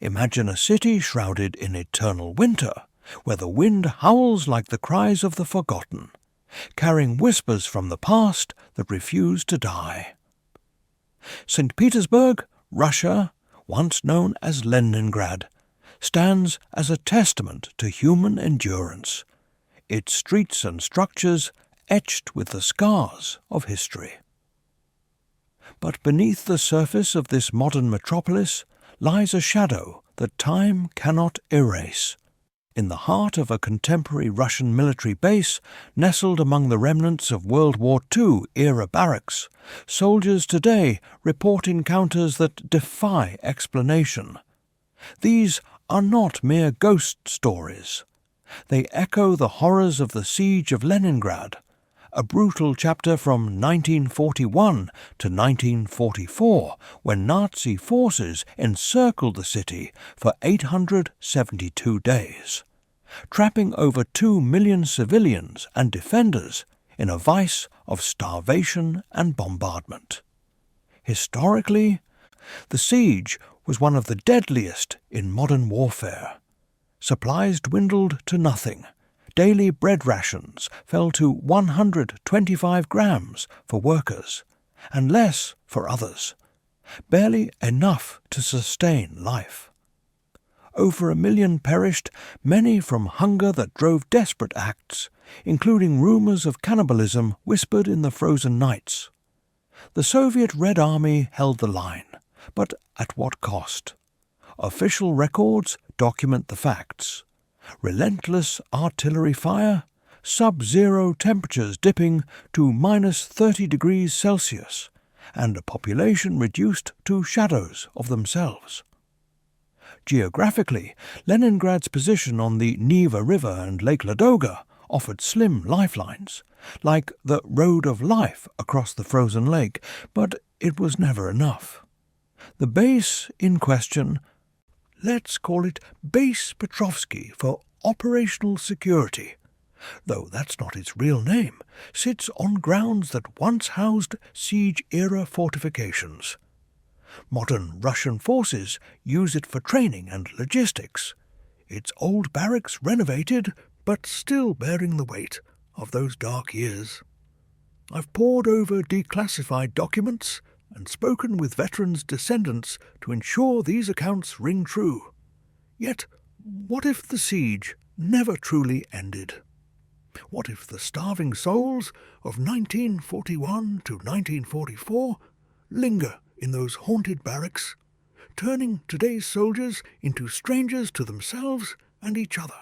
Imagine a city shrouded in eternal winter, where the wind howls like the cries of the forgotten, carrying whispers from the past that refuse to die. St. Petersburg, Russia, once known as Leningrad, stands as a testament to human endurance, its streets and structures etched with the scars of history. But beneath the surface of this modern metropolis lies a shadow that time cannot erase. In the heart of a contemporary Russian military base, nestled among the remnants of World War II-era barracks, soldiers today report encounters that defy explanation. These are not mere ghost stories. They echo the horrors of the Siege of Leningrad, a brutal chapter from 1941 to 1944, when Nazi forces encircled the city for 872 days, trapping over 2 million civilians and defenders in a vice of starvation and bombardment. Historically, the siege was one of the deadliest in modern warfare. Supplies dwindled to nothing. Daily bread rations fell to 125 grams for workers, and less for others, barely enough to sustain life. Over 1 million perished, many from hunger that drove desperate acts, including rumors of cannibalism whispered in the frozen nights. The Soviet Red Army held the line, but at what cost? Official records document the facts. Relentless artillery fire, sub-zero temperatures dipping to minus 30 degrees Celsius, and a population reduced to shadows of themselves. Geographically, Leningrad's position on the Neva River and Lake Ladoga offered slim lifelines, like the road of life across the frozen lake, but it was never enough. The base in question, let's call it Base Petrovsky for operational security, though that's not its real name, sits on grounds that once housed siege-era fortifications. Modern Russian forces use it for training and logistics, its old barracks renovated but still bearing the weight of those dark years. I've pored over declassified documents and spoken with veterans' descendants to ensure these accounts ring true. Yet, what if the siege never truly ended? What if the starving souls of 1941 to 1944 linger in those haunted barracks, turning today's soldiers into strangers to themselves and each other?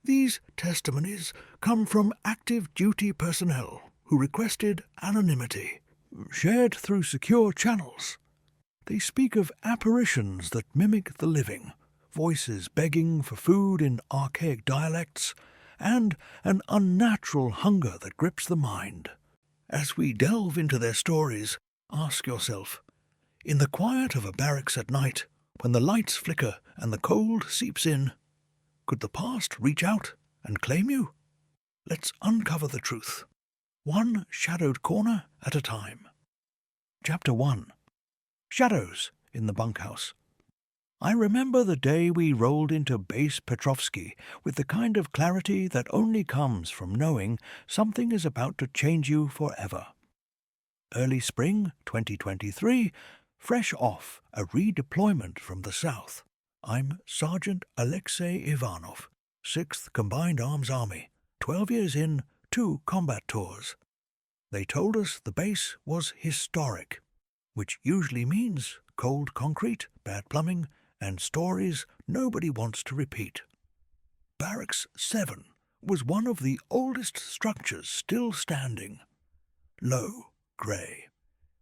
These testimonies come from active duty personnel who requested anonymity, shared through secure channels. They speak of apparitions that mimic the living, voices begging for food in archaic dialects, and an unnatural hunger that grips the mind. As we delve into their stories, ask yourself, in the quiet of a barracks at night, when the lights flicker and the cold seeps in, could the past reach out and claim you? Let's uncover the truth, one shadowed corner at a time. Chapter 1. Shadows in the bunkhouse. I remember the day we rolled into Base Petrovsky with the kind of clarity that only comes from knowing something is about to change you forever. Early spring 2023, fresh off a redeployment from the south. I'm Sergeant Alexei Ivanov, 6th Combined Arms Army, 12 years in, 2 combat tours. They told us the base was historic, which usually means cold concrete, bad plumbing, and stories nobody wants to repeat. Barracks 7 was one of the oldest structures still standing. Low, grey,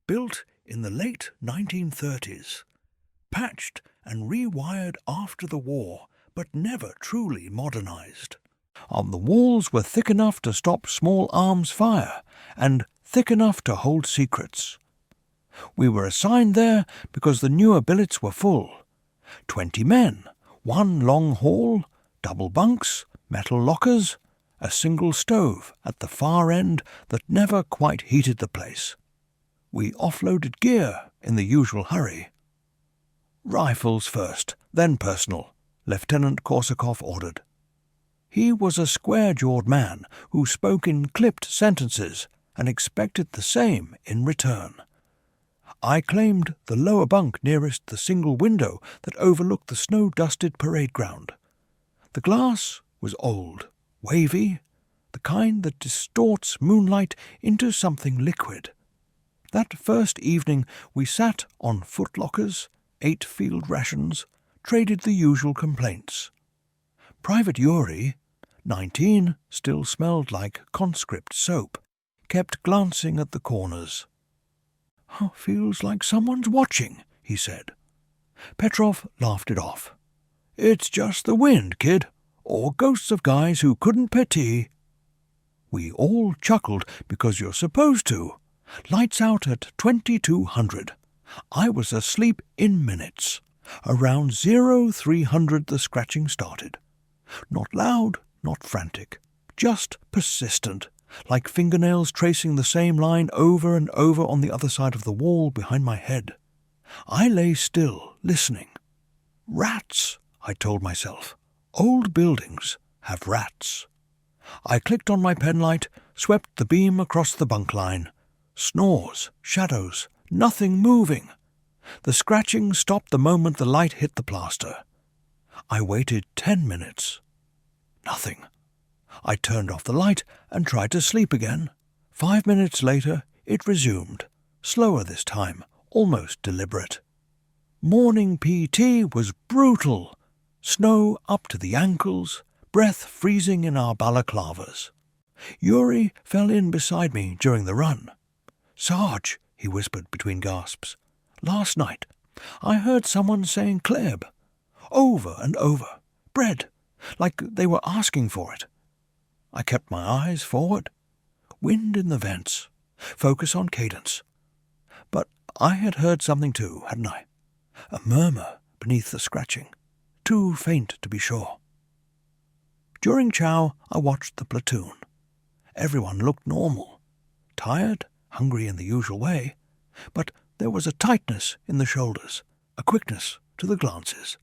built in the late 1930s, patched and rewired after the war, but never truly modernized. The walls were thick enough to stop small arms fire, and thick enough to hold secrets. We were assigned there because the newer billets were full. 20 men, 1 long hall, double bunks, metal lockers, a single stove at the far end that never quite heated the place. We offloaded gear in the usual hurry. "Rifles first, then personal," Lieutenant Korsakov ordered. He was a square-jawed man who spoke in clipped sentences and expected the same in return. I claimed the lower bunk nearest the single window that overlooked the snow-dusted parade ground. The glass was old, wavy, the kind that distorts moonlight into something liquid. That first evening we sat on footlockers, ate field rations, traded the usual complaints. Private Yuri, 19, still smelled like conscript soap, kept glancing at the corners. "Feels like someone's watching," he said. Petrov laughed it off. "It's just the wind, kid, or ghosts of guys who couldn't pay tea." We all chuckled because you're supposed to. Lights out at 2200. I was asleep in minutes. Around 0300 the scratching started. Not loud, not frantic, just persistent, like fingernails tracing the same line over and over on the other side of the wall behind my head. I lay still, listening. Rats, I told myself. Old buildings have rats. I clicked on my penlight, swept the beam across the bunk line. Snores, shadows, nothing moving. The scratching stopped the moment the light hit the plaster. I waited 10 minutes. Nothing. I turned off the light and tried to sleep again. 5 minutes later, it resumed, slower this time, almost deliberate. Morning PT was brutal. Snow up to the ankles, breath freezing in our balaclavas. Yuri fell in beside me during the run. "Sarge," he whispered between gasps, "last night I heard someone saying Kleb. Over and over. Bread. Like they were asking for it." I kept my eyes forward. Wind in the vents. Focus on cadence. But I had heard something too, hadn't I? A murmur beneath the scratching. Too faint to be sure. During chow, I watched the platoon. Everyone looked normal. Tired, hungry in the usual way, but there was a tightness in the shoulders, a quickness to the glances.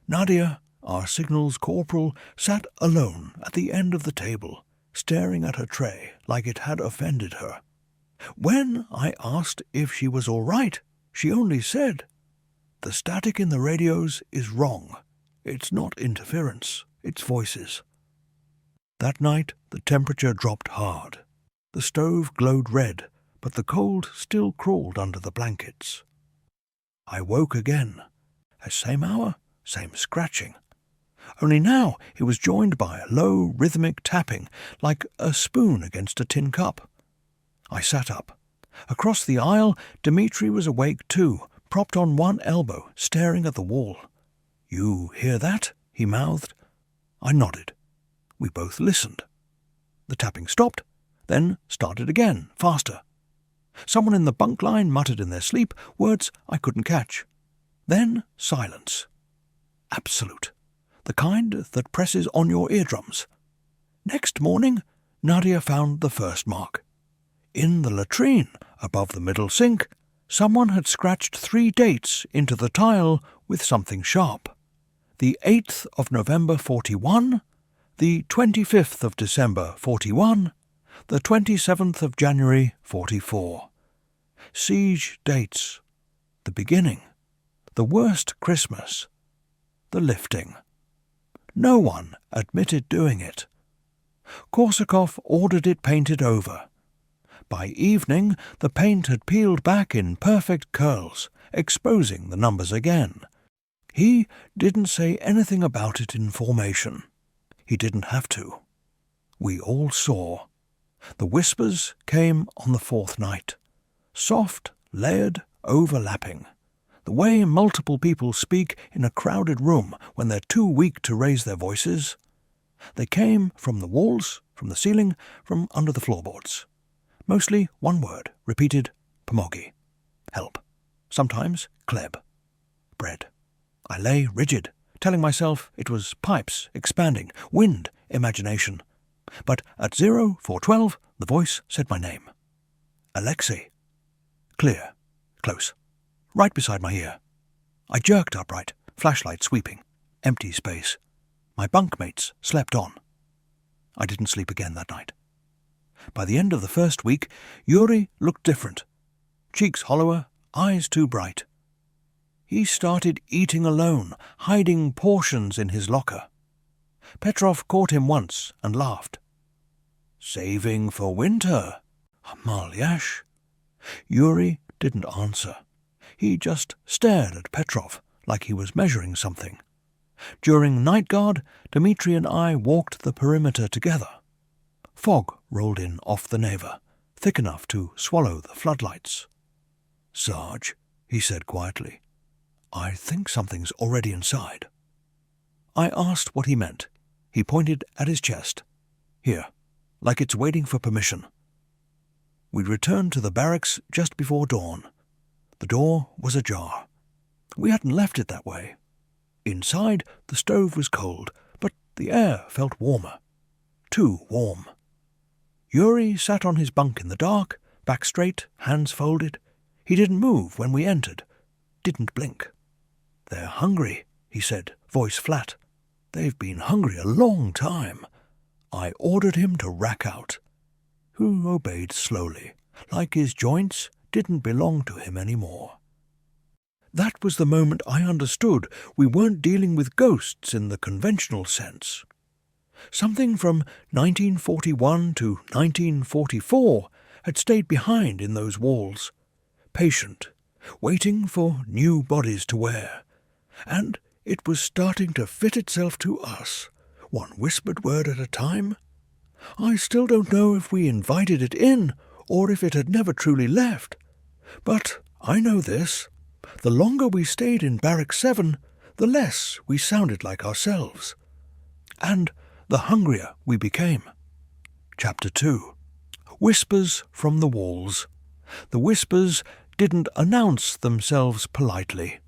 Nadia, our signals corporal, sat alone at the end of the table, staring at her tray like it had offended her. When I asked if she was all right, she only said, "The static in the radios is wrong. It's not interference, it's voices." That night the temperature dropped hard. The stove glowed red, but the cold still crawled under the blankets. I woke again. Same hour, same scratching. Only now it was joined by a low, rhythmic tapping, like a spoon against a tin cup. I sat up. Across the aisle, Dmitri was awake too, propped on one elbow, staring at the wall. "You hear that?" he mouthed. I nodded. We both listened. The tapping stopped, then started again, faster. Someone in the bunk line muttered in their sleep words I couldn't catch. Then silence. Absolute. The kind that presses on your eardrums. Next morning, Nadia found the first mark. In the latrine, above the middle sink, someone had scratched 3 dates into the tile with something sharp. The 8th of November 41, the 25th of December 41, the 27th of January 44. Siege dates. The beginning. The worst Christmas. The lifting. No one admitted doing it. Korsakov ordered it painted over. By evening, the paint had peeled back in perfect curls, exposing the numbers again. He didn't say anything about it in formation. He didn't have to. We all saw. The whispers came on the 4th night. Soft, layered, overlapping. The way multiple people speak in a crowded room when they're too weak to raise their voices. They came from the walls, from the ceiling, from under the floorboards. Mostly one word, repeated, pomogi. Help. Sometimes kleb. Bread. I lay rigid, telling myself it was pipes, expanding, wind, imagination. But at 0412, the voice said my name. Alexei. Clear. Close. Right beside my ear. I jerked upright, flashlight sweeping. Empty space. My bunkmates slept on. I didn't sleep again that night. By the end of the first week, Yuri looked different. Cheeks hollower, eyes too bright. He started eating alone, hiding portions in his locker. Petrov caught him once and laughed. "Saving for winter, Malyash." Yuri didn't answer. He just stared at Petrov like he was measuring something. During night guard, Dmitri and I walked the perimeter together. Fog rolled in off the Neva, thick enough to swallow the floodlights. "Sarge," he said quietly, "I think something's already inside." I asked what he meant. He pointed at his chest. "Here, like it's waiting for permission." We returned to the barracks just before dawn. The door was ajar. We hadn't left it that way. Inside, the stove was cold, but the air felt warmer. Too warm. Yuri sat on his bunk in the dark, back straight, hands folded. He didn't move when we entered, didn't blink. "They're hungry," he said, voice flat. "They've been hungry a long time." I ordered him to rack out. Who obeyed slowly, like his joints didn't belong to him anymore. That was the moment I understood we weren't dealing with ghosts in the conventional sense. Something from 1941 to 1944 had stayed behind in those walls, patient, waiting for new bodies to wear, and it was starting to fit itself to us, one whispered word at a time. I still don't know if we invited it in or if it had never truly left, but I know this. The longer we stayed in Barrack 7, the less we sounded like ourselves. And the hungrier we became. Chapter 2. Whispers from the walls. The whispers didn't announce themselves politely.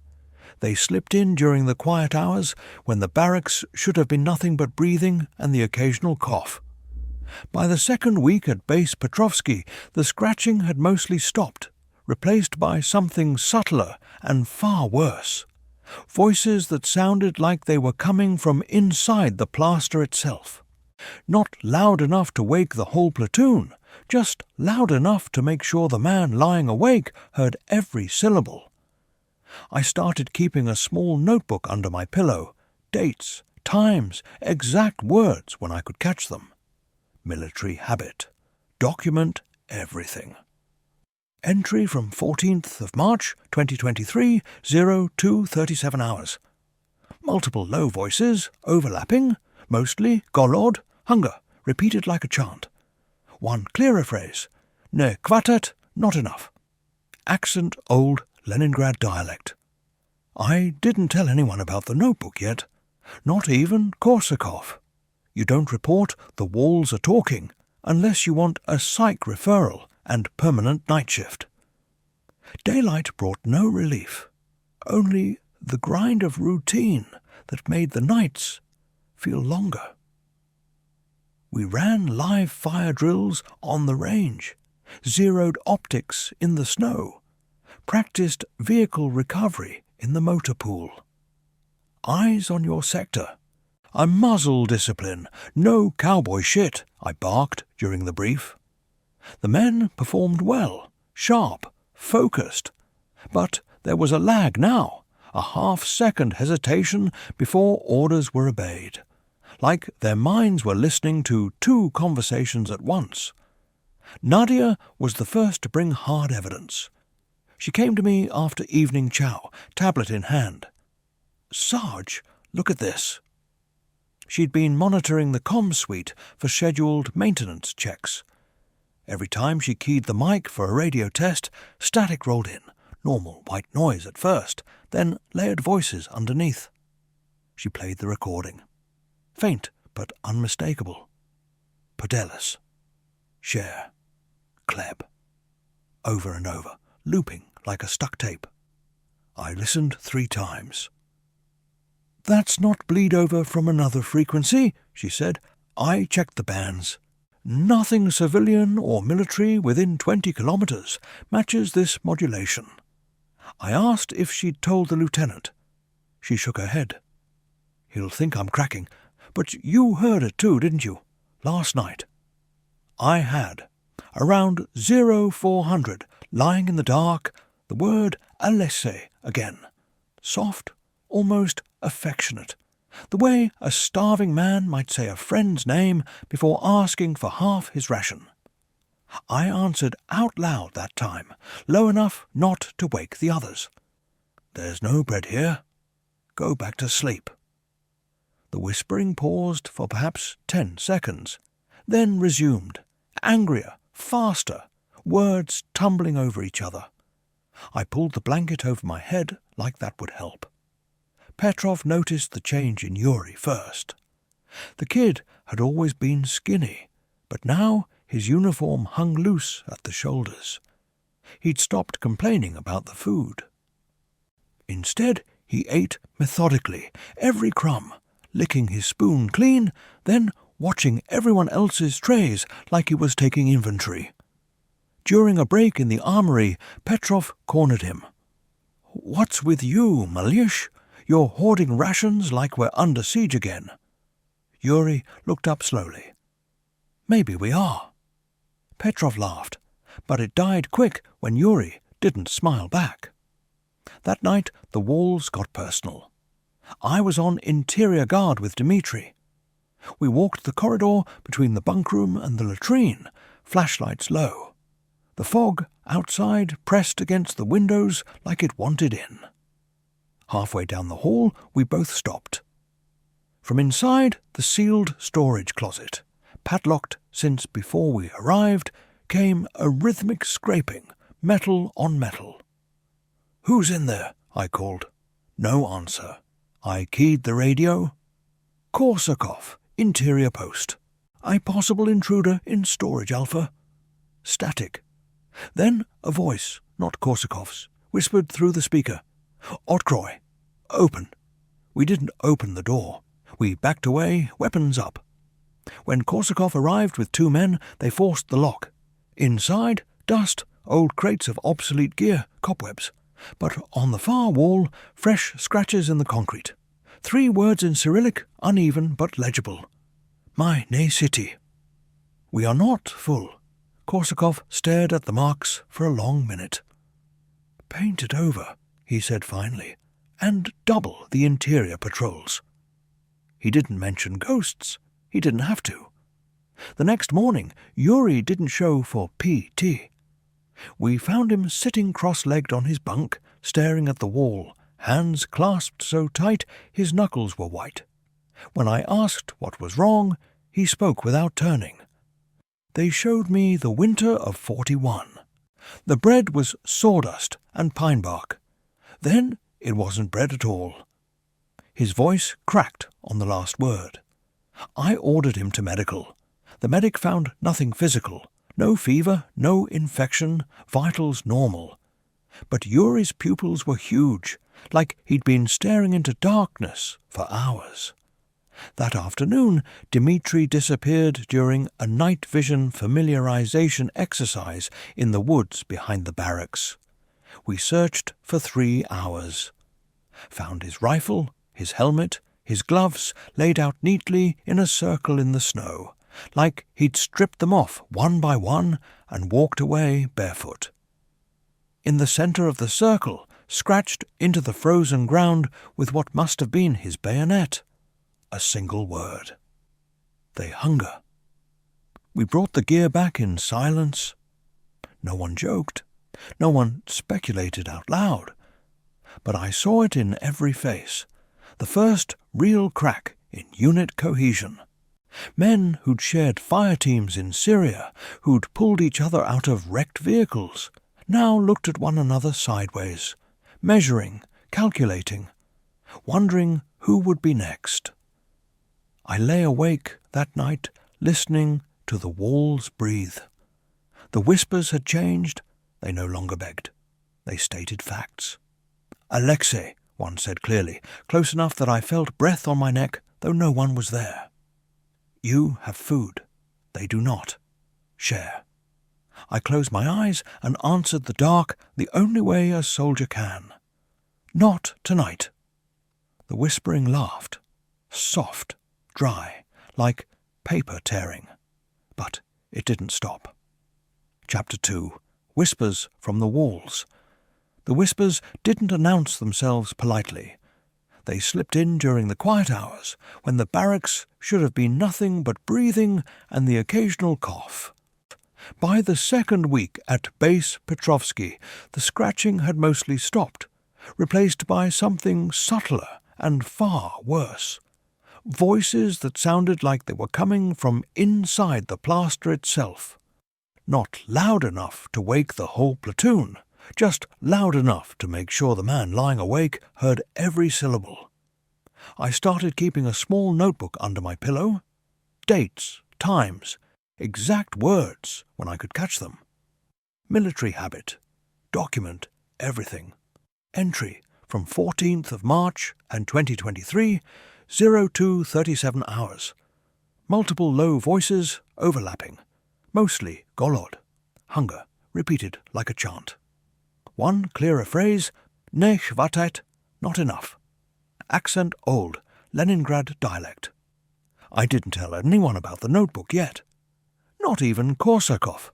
They slipped in during the quiet hours when the barracks should have been nothing but breathing and the occasional cough. By the second week at Base Petrovsky, the scratching had mostly stopped, replaced by something subtler and far worse. Voices that sounded like they were coming from inside the plaster itself. Not loud enough to wake the whole platoon, just loud enough to make sure the man lying awake heard every syllable. I started keeping a small notebook under my pillow, dates, times, exact words when I could catch them. Military habit. Document everything. Entry from 14th of March, 2023, 02:37 hours. Multiple low voices, overlapping, mostly golod, hunger, repeated like a chant. One clearer phrase, ne kvatet, not enough. Accent old Leningrad dialect. I didn't tell anyone about the notebook yet, not even Korsakov. You don't report the walls are talking unless you want a psych referral and permanent night shift. Daylight brought no relief, only the grind of routine that made the nights feel longer. We ran live fire drills on the range, zeroed optics in the snow, practiced vehicle recovery in the motor pool. Eyes on your sector. A muzzle discipline, no cowboy shit, I barked during the brief. The men performed well, sharp, focused. But there was a lag now, a half-second hesitation before orders were obeyed, like their minds were listening to two conversations at once. Nadia was the first to bring hard evidence. She came to me after evening chow, tablet in hand. "Sarge, look at this." She'd been monitoring the comm suite for scheduled maintenance checks. Every time she keyed the mic for a radio test, static rolled in, normal white noise at first, then layered voices underneath. She played the recording. Faint but unmistakable. Podelis. Share. Kleb. Over and over, looping like a stuck tape. I listened 3 times. "That's not bleed over from another frequency," she said. I checked the bands. Nothing civilian or military within 20 kilometers matches this modulation. I asked if she'd told the lieutenant. She shook her head. He'll think I'm cracking, but you heard it too, didn't you? Last night. I had. Around 0400, lying in the dark, the word Alesse again. Soft, almost affectionate. The way a starving man might say a friend's name before asking for half his ration. I answered out loud that time, low enough not to wake the others. There's no bread here. Go back to sleep. The whispering paused for perhaps 10 seconds, then resumed, angrier, faster, words tumbling over each other. I pulled the blanket over my head like that would help. Petrov noticed the change in Yuri first. The kid had always been skinny, but now his uniform hung loose at the shoulders. He'd stopped complaining about the food. Instead, he ate methodically, every crumb, licking his spoon clean, then watching everyone else's trays like he was taking inventory. During a break in the armory, Petrov cornered him. "What's with you, Malish? You're hoarding rations like we're under siege again." Yuri looked up slowly. "Maybe we are." Petrov laughed, but it died quick when Yuri didn't smile back. That night the walls got personal. I was on interior guard with Dmitri. We walked the corridor between the bunk room and the latrine, flashlights low. The fog outside pressed against the windows like it wanted in. Halfway down the hall, we both stopped. From inside the sealed storage closet, padlocked since before we arrived, came a rhythmic scraping, metal on metal. "Who's in there?" I called. No answer. I keyed the radio. "Korsakov, interior post. A possible intruder in storage alpha." Static. Then a voice, not Korsakov's, whispered through the speaker. "Otkroy. Open." We didn't open the door. We backed away, weapons up. When Korsakov arrived with 2 men, they forced the lock. Inside, dust, old crates of obsolete gear, cobwebs. But on the far wall, fresh scratches in the concrete. 3 words in Cyrillic, uneven but legible. "My ne city." "We are not full." Korsakov stared at the marks for a long minute. "Paint it over," he said finally, "and double the interior patrols." He didn't mention ghosts. He didn't have to. The next morning, Yuri didn't show for PT. We found him sitting cross-legged on his bunk, staring at the wall, hands clasped so tight his knuckles were white. When I asked what was wrong, he spoke without turning. They showed me the winter of 41. The bread was sawdust and pine bark. Then it wasn't bread at all. His voice cracked on the last word. I ordered him to medical. The medic found nothing physical. No fever, no infection, vitals normal. But Yuri's pupils were huge, like he'd been staring into darkness for hours. That afternoon, Dmitri disappeared during a night vision familiarization exercise in the woods behind the barracks. We searched for 3 hours. Found his rifle, his helmet, his gloves laid out neatly in a circle in the snow, like he'd stripped them off one by one and walked away barefoot. In the center of the circle, scratched into the frozen ground with what must have been his bayonet, a single word. They hunger. We brought the gear back in silence. No one joked. No one speculated out loud. But I saw it in every face. The first real crack in unit cohesion. Men who'd shared fire teams in Syria, who'd pulled each other out of wrecked vehicles, now looked at one another sideways, measuring, calculating, wondering who would be next. I lay awake that night, listening to the walls breathe. The whispers had changed. They no longer begged. They stated facts. "Alexei," one said clearly, close enough that I felt breath on my neck, though no one was there. "You have food. They do not. Share." I closed my eyes and answered the dark the only way a soldier can. "Not tonight." The whispering laughed, soft, dry, like paper tearing. But it didn't stop. Chapter 2. Whispers from the Walls. The whispers didn't announce themselves politely. They slipped in during the quiet hours, when the barracks should have been nothing but breathing and the occasional cough. By the second week at Base Petrovsky, the scratching had mostly stopped, replaced by something subtler and far worse. Voices that sounded like they were coming from inside the plaster itself. Not loud enough to wake the whole platoon, just loud enough to make sure the man lying awake heard every syllable. I started keeping a small notebook under my pillow. Dates, times, exact words when I could catch them. Military habit. Document everything. Entry from 14th of March and 2023, 02:37 hours. Multiple low voices overlapping. Mostly Golod. Hunger, repeated like a chant. One clearer phrase, ne chvatat, not enough. Accent old, Leningrad dialect. I didn't tell anyone about the notebook yet. Not even Korsakov.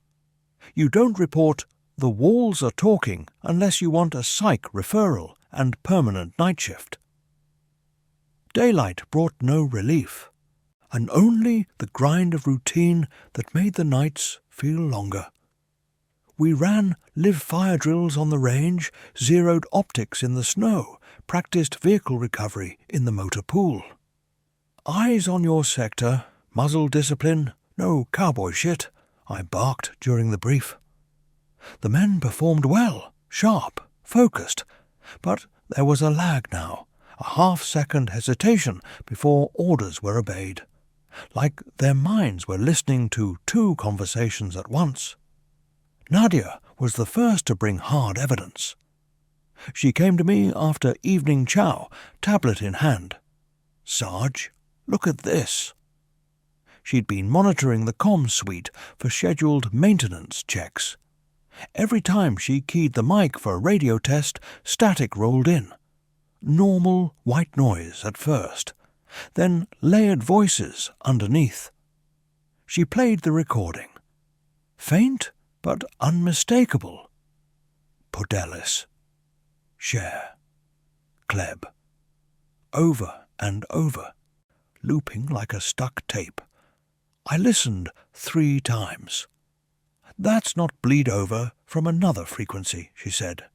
You don't report, "The walls are talking," unless you want a psych referral and permanent night shift. Daylight brought no relief, and only the grind of routine that made the nights feel longer. We ran live fire drills on the range, zeroed optics in the snow, practiced vehicle recovery in the motor pool. "Eyes on your sector, muzzle discipline, no cowboy shit," I barked during the brief. The men performed well, sharp, focused, but there was a lag now, a half-second hesitation before orders were obeyed, like their minds were listening to two conversations at once. Nadia was the first to bring hard evidence. She came to me after evening chow, tablet in hand. "Sarge, look at this." She'd been monitoring the comm suite for scheduled maintenance checks. Every time she keyed the mic for a radio test, static rolled in. Normal white noise at first, then layered voices underneath. She played the recording. Faint, but unmistakable. Podelis. Share. Kleb. Over and over, looping like a stuck tape. I listened 3 times. "That's not bleed over from another frequency," she said.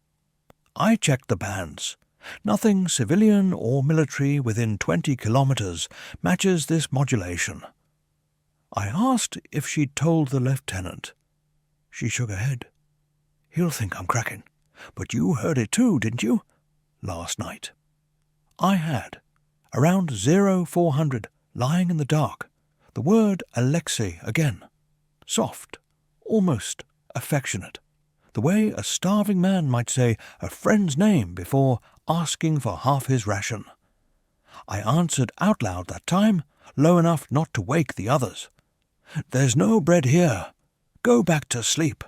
I checked the bands. Nothing civilian or military within 20 kilometers matches this modulation. I asked if she'd told the lieutenant. She shook her head. "He'll think I'm cracking. But you heard it too, didn't you? Last night." I had. Around 0400, lying in the dark. The word Alexei again. Soft, almost affectionate. The way a starving man might say a friend's name before asking for half his ration. I answered out loud that time, low enough not to wake the others. "There's no bread here. Go back to sleep."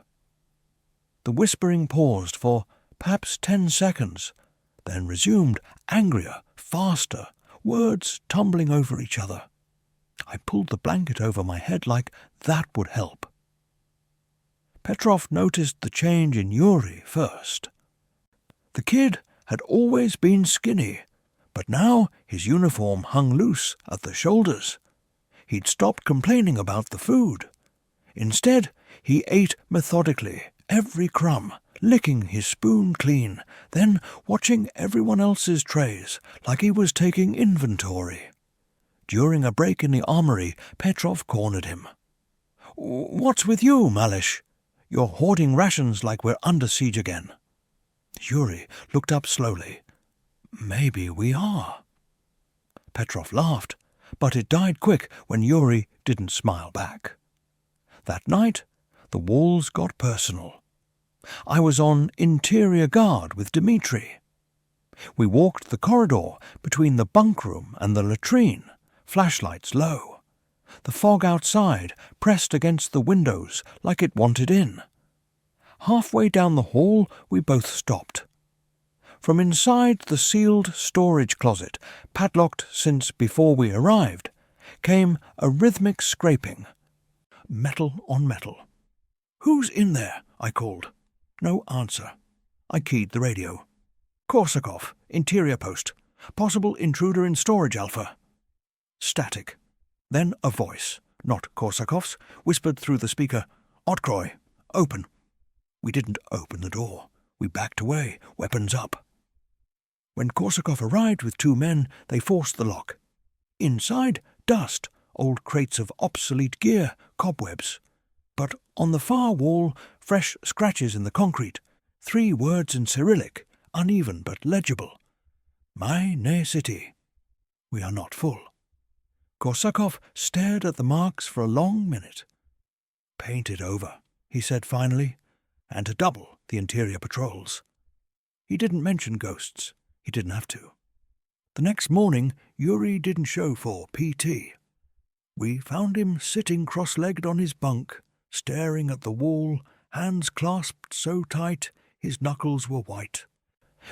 The whispering paused for perhaps 10 seconds, then resumed, angrier, faster, words tumbling over each other. I pulled the blanket over my head like that would help. Petrov noticed the change in Yuri first. The kid had always been skinny, but now his uniform hung loose at the shoulders. He'd stopped complaining about the food. Instead, he ate methodically, every crumb, licking his spoon clean, then watching everyone else's trays like he was taking inventory. During a break in the armory, Petrov cornered him. "What's with you, Malish? You're hoarding rations like we're under siege again." Yuri looked up slowly. "Maybe we are." Petrov laughed, but it died quick when Yuri didn't smile back. That night, the walls got personal. I was on interior guard with Dmitri. We walked the corridor between the bunk room and the latrine, flashlights low. The fog outside pressed against the windows like it wanted in, Halfway down the hall, we both stopped. From inside the sealed storage closet, padlocked since before we arrived, came a rhythmic scraping. Metal on metal. "Who's in there?" I called. No answer. I keyed the radio. "Korsakov, interior post. Possible intruder in storage alpha." Static. Then a voice, not Korsakov's, whispered through the speaker, "Otkroy, open." We didn't open the door. We backed away, weapons up. When Korsakov arrived with 2 men, they forced the lock. Inside, dust, old crates of obsolete gear, cobwebs. But on the far wall, fresh scratches in the concrete, 3 words in Cyrillic, uneven but legible. "My ne city." We are not full. Korsakov stared at the marks for a long minute. "Paint it over," he said finally, "and to double the interior patrols." He didn't mention ghosts. He didn't have to. The next morning, Yuri didn't show for PT. We found him sitting cross-legged on his bunk, staring at the wall, hands clasped so tight his knuckles were white.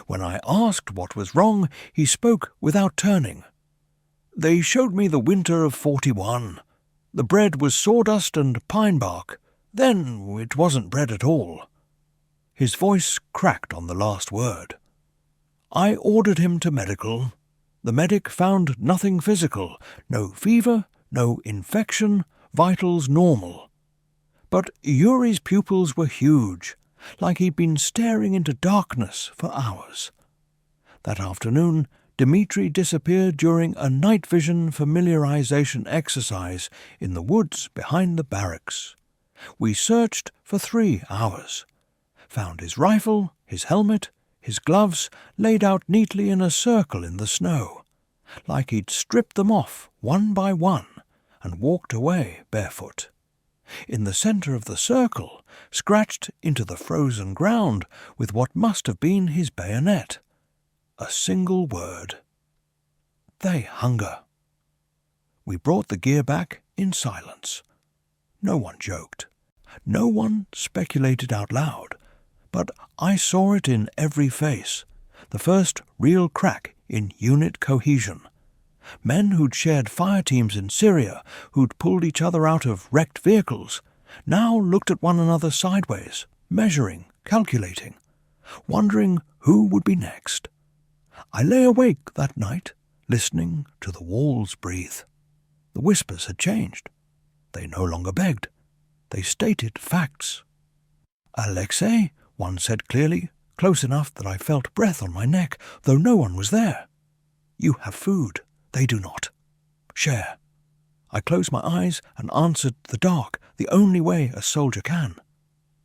When I asked what was wrong, he spoke without turning. "They showed me the winter of 41. The bread was sawdust and pine bark. Then it wasn't bread at all." His voice cracked on the last word. I ordered him to medical. The medic found nothing physical, no fever, no infection, vitals normal. But Yuri's pupils were huge, like he'd been staring into darkness for hours. That afternoon, Dmitri disappeared during a night vision familiarization exercise in the woods behind the barracks. We searched for 3 hours. Found his rifle, his helmet, his gloves laid out neatly in a circle in the snow, like he'd stripped them off one by one and walked away barefoot. In the centre of the circle, scratched into the frozen ground with what must have been his bayonet, a single word. "They hunger." We brought the gear back in silence. No one joked. No one speculated out loud. But I saw it in every face, the first real crack in unit cohesion. Men who'd shared fire teams in Syria, who'd pulled each other out of wrecked vehicles, now looked at one another sideways, measuring, calculating, wondering who would be next. I lay awake that night, listening to the walls breathe. The whispers had changed. They no longer begged. They stated facts. "Alexei," one said clearly, close enough that I felt breath on my neck, though no one was there. "You have food. They do not. Share." I closed my eyes and answered the dark, the only way a soldier can.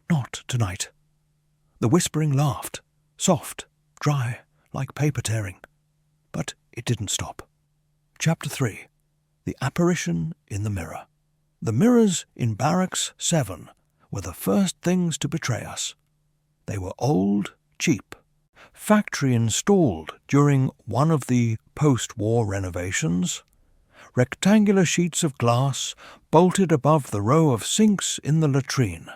"Not tonight." The whispering laughed, soft, dry, like paper tearing. But it didn't stop. Chapter 3. The Apparition in the Mirror. The mirrors in Barracks 7 were the first things to betray us. They were old, cheap, factory-installed during one of the post-war renovations. Rectangular sheets of glass bolted above the row of sinks in the latrine,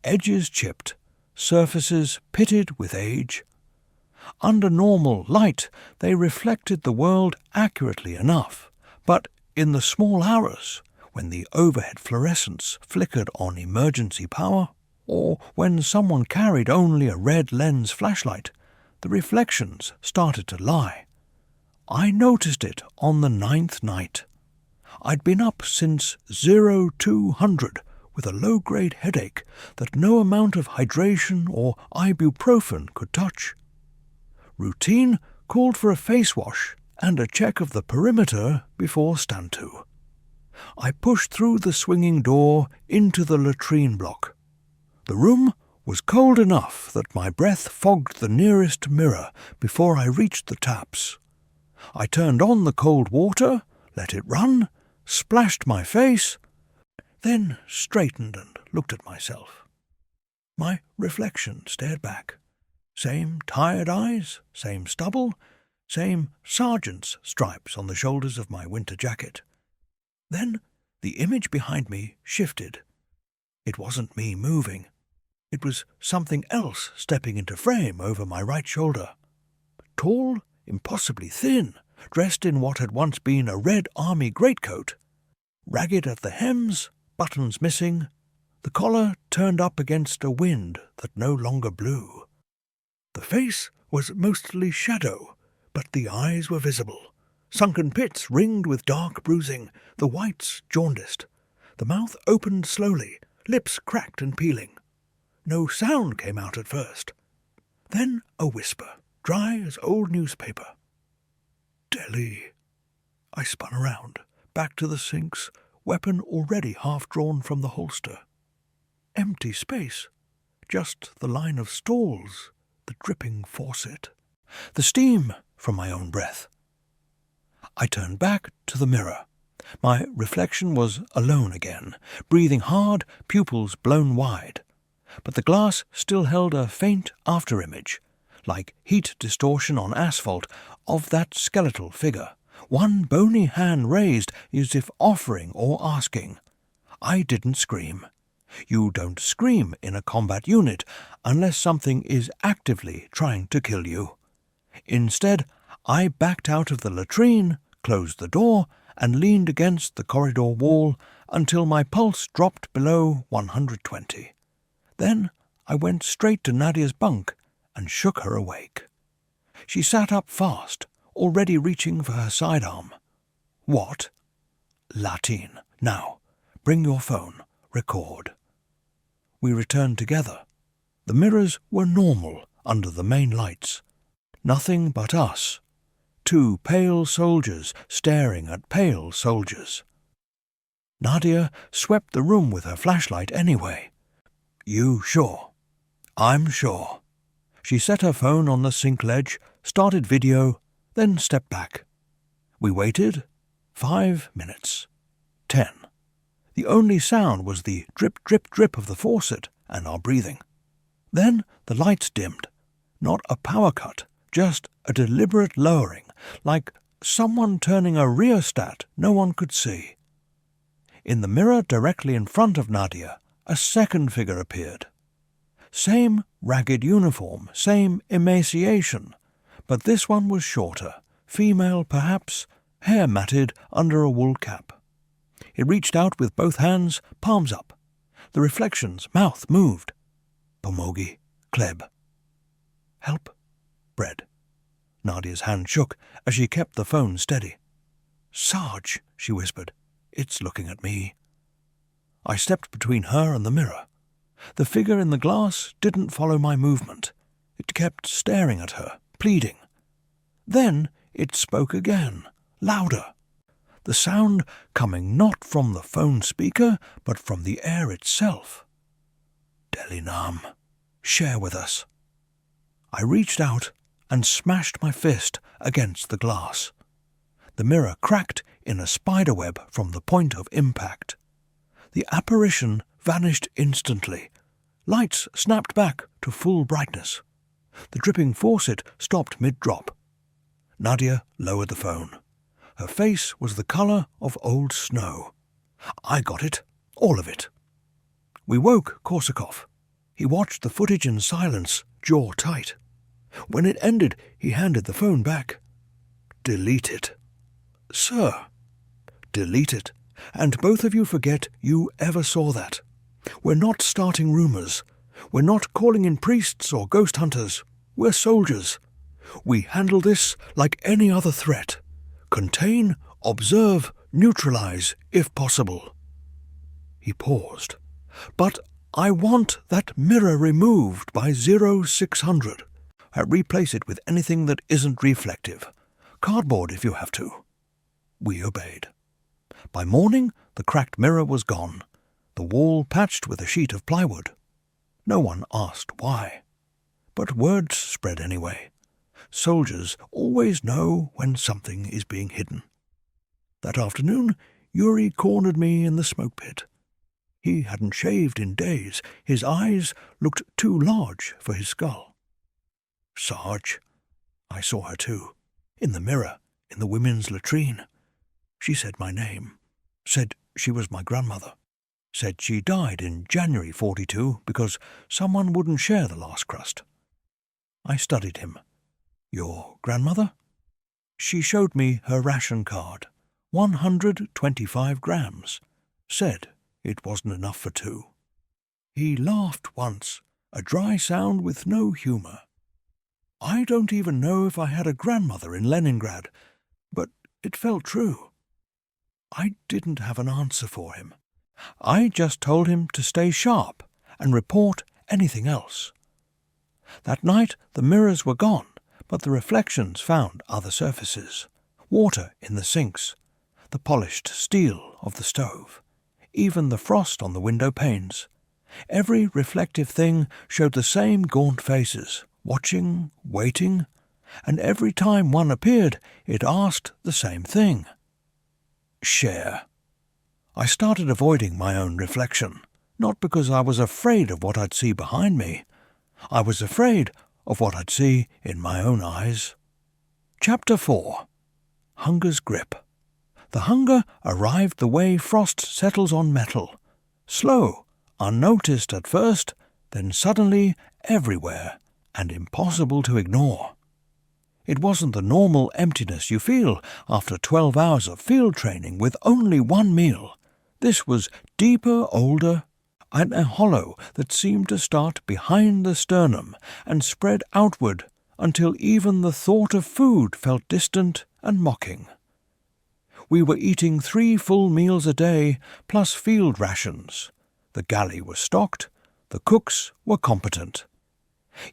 edges chipped, surfaces pitted with age. Under normal light, they reflected the world accurately enough, but in the small hours, when the overhead fluorescents flickered on emergency power, or when someone carried only a red lens flashlight, the reflections started to lie. I noticed it on the 9th night. I'd been up since 0200 with a low-grade headache that no amount of hydration or ibuprofen could touch. Routine called for a face wash and a check of the perimeter before stand-to. I pushed through the swinging door into the latrine block. The room was cold enough that my breath fogged the nearest mirror before I reached the taps. I turned on the cold water, let it run, splashed my face, then straightened and looked at myself. My reflection stared back. Same tired eyes, same stubble, same sergeant's stripes on the shoulders of my winter jacket. Then the image behind me shifted. It wasn't me moving. It was something else stepping into frame over my right shoulder. Tall, impossibly thin, dressed in what had once been a red army greatcoat, ragged at the hems, buttons missing, the collar turned up against a wind that no longer blew. The face was mostly shadow, but the eyes were visible. Sunken pits ringed with dark bruising, the whites jaundiced. The mouth opened slowly, lips cracked and peeling. No sound came out at first. Then a whisper, dry as old newspaper. "Delhi." I spun around, back to the sinks, weapon already half drawn from the holster. Empty space, just the line of stalls, the dripping faucet, the steam from my own breath. I turned back to the mirror. My reflection was alone again, breathing hard, pupils blown wide. But the glass still held a faint after-image, like heat distortion on asphalt, of that skeletal figure, one bony hand raised as if offering or asking. I didn't scream. You don't scream in a combat unit unless something is actively trying to kill you. Instead, I backed out of the latrine, closed the door, and leaned against the corridor wall until my pulse dropped below 120. Then I went straight to Nadia's bunk and shook her awake. She sat up fast, already reaching for her sidearm. "What?" "Latin. Now, bring your phone. Record." We returned together. The mirrors were normal under the main lights. Nothing but us. Two pale soldiers staring at pale soldiers. Nadia swept the room with her flashlight anyway. "You sure?" "I'm sure." She set her phone on the sink ledge, started video, then stepped back. We waited. 5 minutes. 10. The only sound was the drip, drip, drip of the faucet and our breathing. Then the lights dimmed. Not a power cut, just a deliberate lowering, like someone turning a rheostat no one could see. In the mirror directly in front of Nadia, a second figure appeared. Same ragged uniform, same emaciation, but this one was shorter, female perhaps, hair matted under a wool cap. It reached out with both hands, palms up. The reflection's mouth moved. Pomogi, Kleb. "Help? Bread." Nadia's hand shook as she kept the phone steady. "Sarge," she whispered. "It's looking at me." I stepped between her and the mirror. The figure in the glass didn't follow my movement. It kept staring at her, pleading. Then it spoke again, louder. The sound coming not from the phone speaker, but from the air itself. "Delhi Nam, share with us." I reached out and smashed my fist against the glass. The mirror cracked in a spiderweb from the point of impact. The apparition vanished instantly. Lights snapped back to full brightness. The dripping faucet stopped mid-drop. Nadia lowered the phone. Her face was the colour of old snow. I got it, all of it. We woke Korsakov. He watched the footage in silence, jaw tight. When it ended, he handed the phone back. "Delete it." "Sir." "Delete it, and both of you forget you ever saw that. We're not starting rumours. We're not calling in priests or ghost hunters. We're soldiers. We handle this like any other threat. Contain, observe, neutralize, if possible." He paused. "But I want that mirror removed by 0600. Replace it with anything that isn't reflective. Cardboard if you have to." We obeyed. By morning, the cracked mirror was gone, the wall patched with a sheet of plywood. No one asked why. But words spread anyway. Soldiers always know when something is being hidden. That afternoon, Yuri cornered me in the smoke pit. He hadn't shaved in days. His eyes looked too large for his skull. "Sarge." I saw her too, in the mirror, in the women's latrine. She said my name, said she was my grandmother. Said she died in January 42 because someone wouldn't share the last crust. I studied him. Your grandmother? She showed me her ration card. 125 grams. Said it wasn't enough for two. He laughed once, a dry sound with no humour. I don't even know if I had a grandmother in Leningrad, but it felt true. I didn't have an answer for him. I just told him to stay sharp and report anything else. That night the mirrors were gone, but the reflections found other surfaces. Water in the sinks, the polished steel of the stove, even the frost on the window panes. Every reflective thing showed the same gaunt faces, watching, waiting, and every time one appeared, it asked the same thing. Share. I started avoiding my own reflection, not because I was afraid of what I'd see behind me. I was afraid of what I'd see in my own eyes. Chapter 4. Hunger's Grip. The hunger arrived the way frost settles on metal. Slow, unnoticed at first, then suddenly everywhere, and impossible to ignore. It wasn't the normal emptiness you feel after 12 hours of field training with only one meal. This was deeper, older, and a hollow that seemed to start behind the sternum and spread outward until even the thought of food felt distant and mocking. We were eating 3 full meals a day, plus field rations. The galley was stocked, the cooks were competent.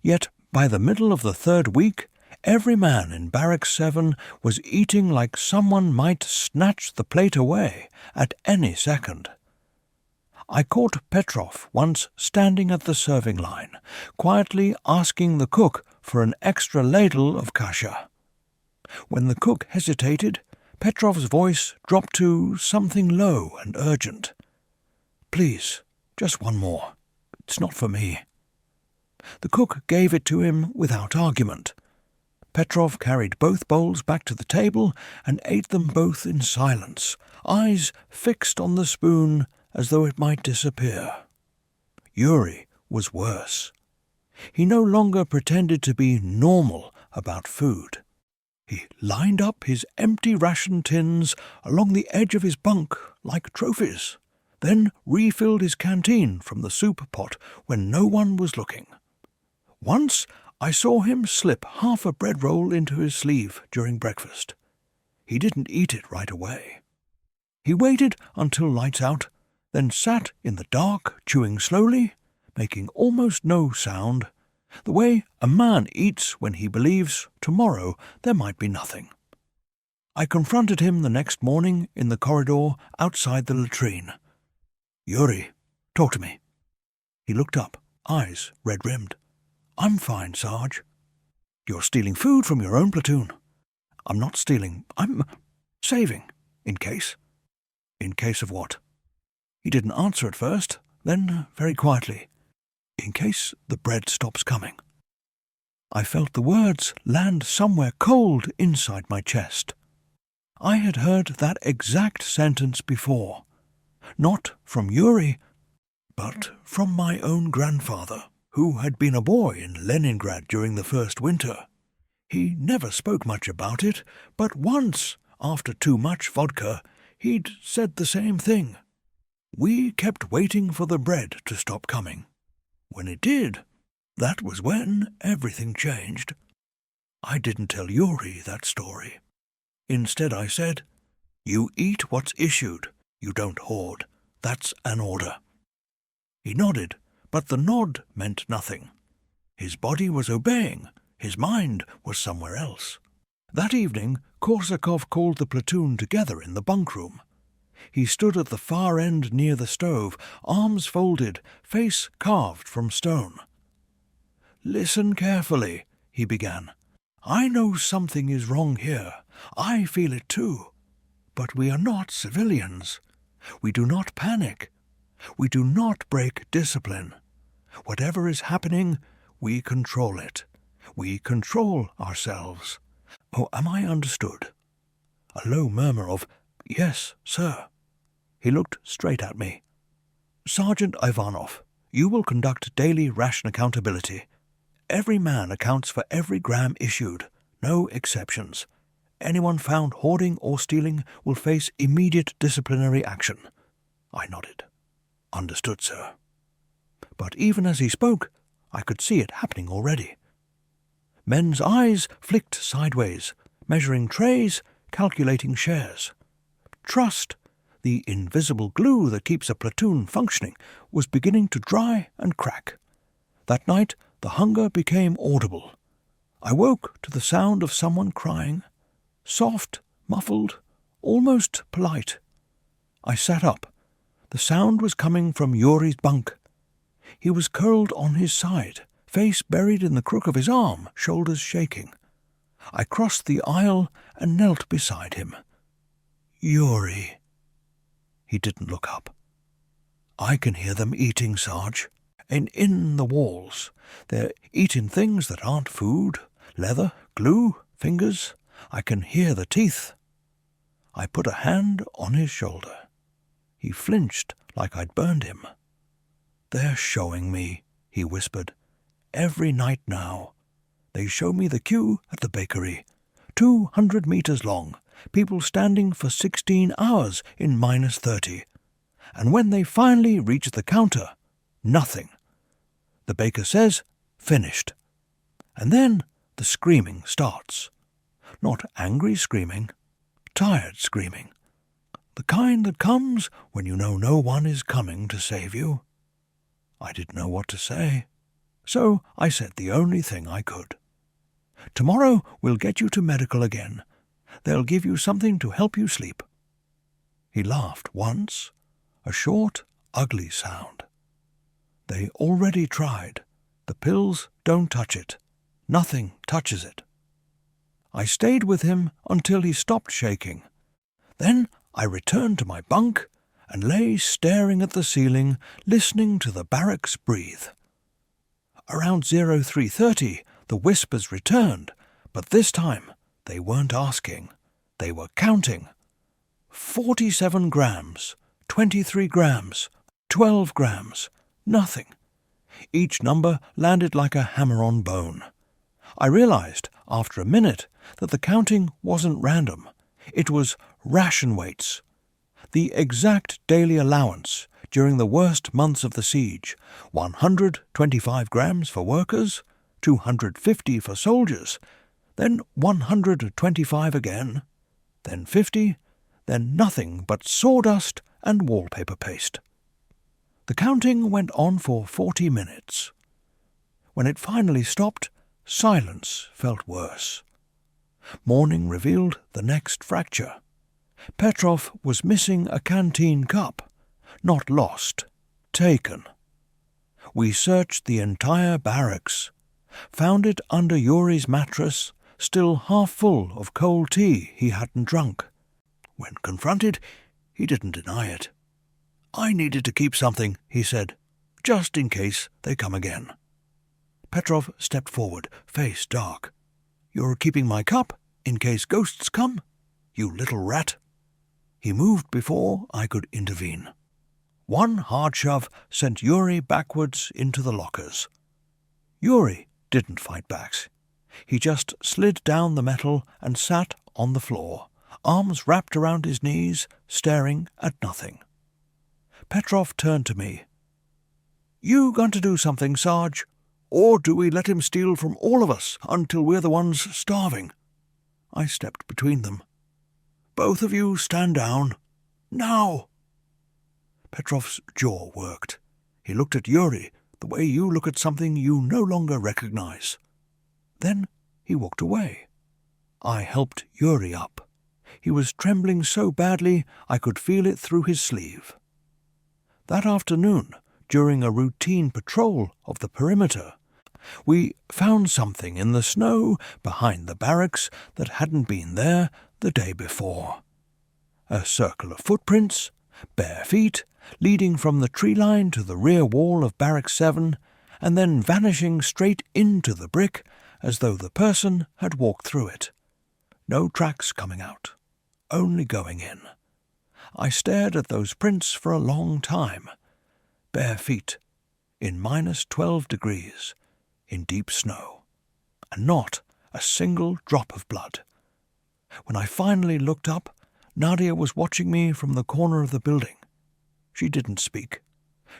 Yet by the middle of the 3rd week, every man in Barracks 7 was eating like someone might snatch the plate away at any second. I caught Petrov once standing at the serving line, quietly asking the cook for an extra ladle of kasha. When the cook hesitated, Petrov's voice dropped to something low and urgent. "Please, just one more. It's not for me." The cook gave it to him without argument. Petrov carried both bowls back to the table and ate them both in silence, eyes fixed on the spoon as though it might disappear. Yuri was worse. He no longer pretended to be normal about food. He lined up his empty ration tins along the edge of his bunk like trophies, then refilled his canteen from the soup pot when no one was looking. Once I saw him slip half a bread roll into his sleeve during breakfast. He didn't eat it right away. He waited until lights out, then sat in the dark, chewing slowly, making almost no sound, the way a man eats when he believes tomorrow there might be nothing. I confronted him the next morning in the corridor outside the latrine. "Yuri, talk to me." He looked up, eyes red-rimmed. "I'm fine, Sarge." "You're stealing food from your own platoon." "I'm not stealing. I'm saving. In case." "In case of what?" He didn't answer at first, then very quietly. "In case the bread stops coming." I felt the words land somewhere cold inside my chest. I had heard that exact sentence before. Not from Yuri, but from my own grandfather, who had been a boy in Leningrad during the first winter. He never spoke much about it, but once, after too much vodka, he'd said the same thing. We kept waiting for the bread to stop coming. When it did, that was when everything changed. I didn't tell Yuri that story. Instead I said, "You eat what's issued, you don't hoard. That's an order." He nodded, but the nod meant nothing. His body was obeying, his mind was somewhere else. That evening, Korsakov called the platoon together in the bunk room. He stood at the far end near the stove, arms folded, face carved from stone. "Listen carefully," he began. "I know something is wrong here. I feel it too. But we are not civilians. We do not panic. We do not break discipline. Whatever is happening, we control it. We control ourselves. Oh, am I understood?" A low murmur of, "Yes, sir." He looked straight at me. Sergeant Ivanov, you will conduct daily ration accountability. Every man accounts for every gram issued, no exceptions. Anyone found hoarding or stealing will face immediate disciplinary action. I nodded. Understood, sir. But even as he spoke, I could see it happening already. Men's eyes flicked sideways, measuring trays, calculating shares. Trust, the invisible glue that keeps a platoon functioning, was beginning to dry and crack. That night, the hunger became audible. I woke to the sound of someone crying, soft, muffled, almost polite. I sat up. The sound was coming from Yuri's bunk. He was curled on his side, face buried in the crook of his arm, shoulders shaking. I crossed the aisle and knelt beside him. Yuri. He didn't look up. I can hear them eating, Sarge. And in the walls. They're eating things that aren't food. Leather, glue, fingers. I can hear the teeth. I put a hand on his shoulder. He flinched like I'd burned him. They're showing me, he whispered. Every night now. They show me the queue at the bakery. 200 meters long. People standing for 16 hours in -30. And when they finally reach the counter, nothing. The baker says, finished. And then the screaming starts. Not angry screaming, tired screaming. The kind that comes when you know no one is coming to save you. I didn't know what to say, so I said the only thing I could. Tomorrow we'll get you to medical again. They'll give you something to help you sleep. He laughed once, a short, ugly sound. They already tried. The pills don't touch it. Nothing touches it. I stayed with him until he stopped shaking. Then I returned to my bunk and lay staring at the ceiling, listening to the barracks breathe. Around 0330, the whispers returned, but this time they weren't asking. They were counting. 47 grams, 23 grams, 12 grams, nothing. Each number landed like a hammer on bone. I realized, after a minute, that the counting wasn't random. It was ration weights. The exact daily allowance during the worst months of the siege, 125 grams for workers, 250 for soldiers, then 125 again, then 50, then nothing but sawdust and wallpaper paste. The counting went on for 40 minutes. When it finally stopped, silence felt worse. Morning revealed the next fracture. Petrov was missing a canteen cup. Not lost, taken. We searched the entire barracks, found it under Yuri's mattress, still half full of cold tea he hadn't drunk. When confronted, he didn't deny it. I needed to keep something, he said, just in case they come again. Petrov stepped forward, face dark. You're keeping my cup in case ghosts come, you little rat. He moved before I could intervene. One hard shove sent Yuri backwards into the lockers. Yuri didn't fight back. He just slid down the metal and sat on the floor, arms wrapped around his knees, staring at nothing. Petrov turned to me. You going to do something, Sarge? Or do we let him steal from all of us until we're the ones starving? I stepped between them. Both of you stand down. Now! Petrov's jaw worked. He looked at Yuri the way you look at something you no longer recognize. Then he walked away. I helped Yuri up. He was trembling so badly I could feel it through his sleeve. That afternoon, during a routine patrol of the perimeter, we found something in the snow behind the barracks that hadn't been there the day before. A circle of footprints, bare feet, leading from the tree line to the rear wall of Barrack 7, and then vanishing straight into the brick as though the person had walked through it. No tracks coming out, only going in. I stared at those prints for a long time. bare feet, in -12 degrees, in deep snow, and not a single drop of blood. When I finally looked up, Nadia was watching me from the corner of the building. She didn't speak.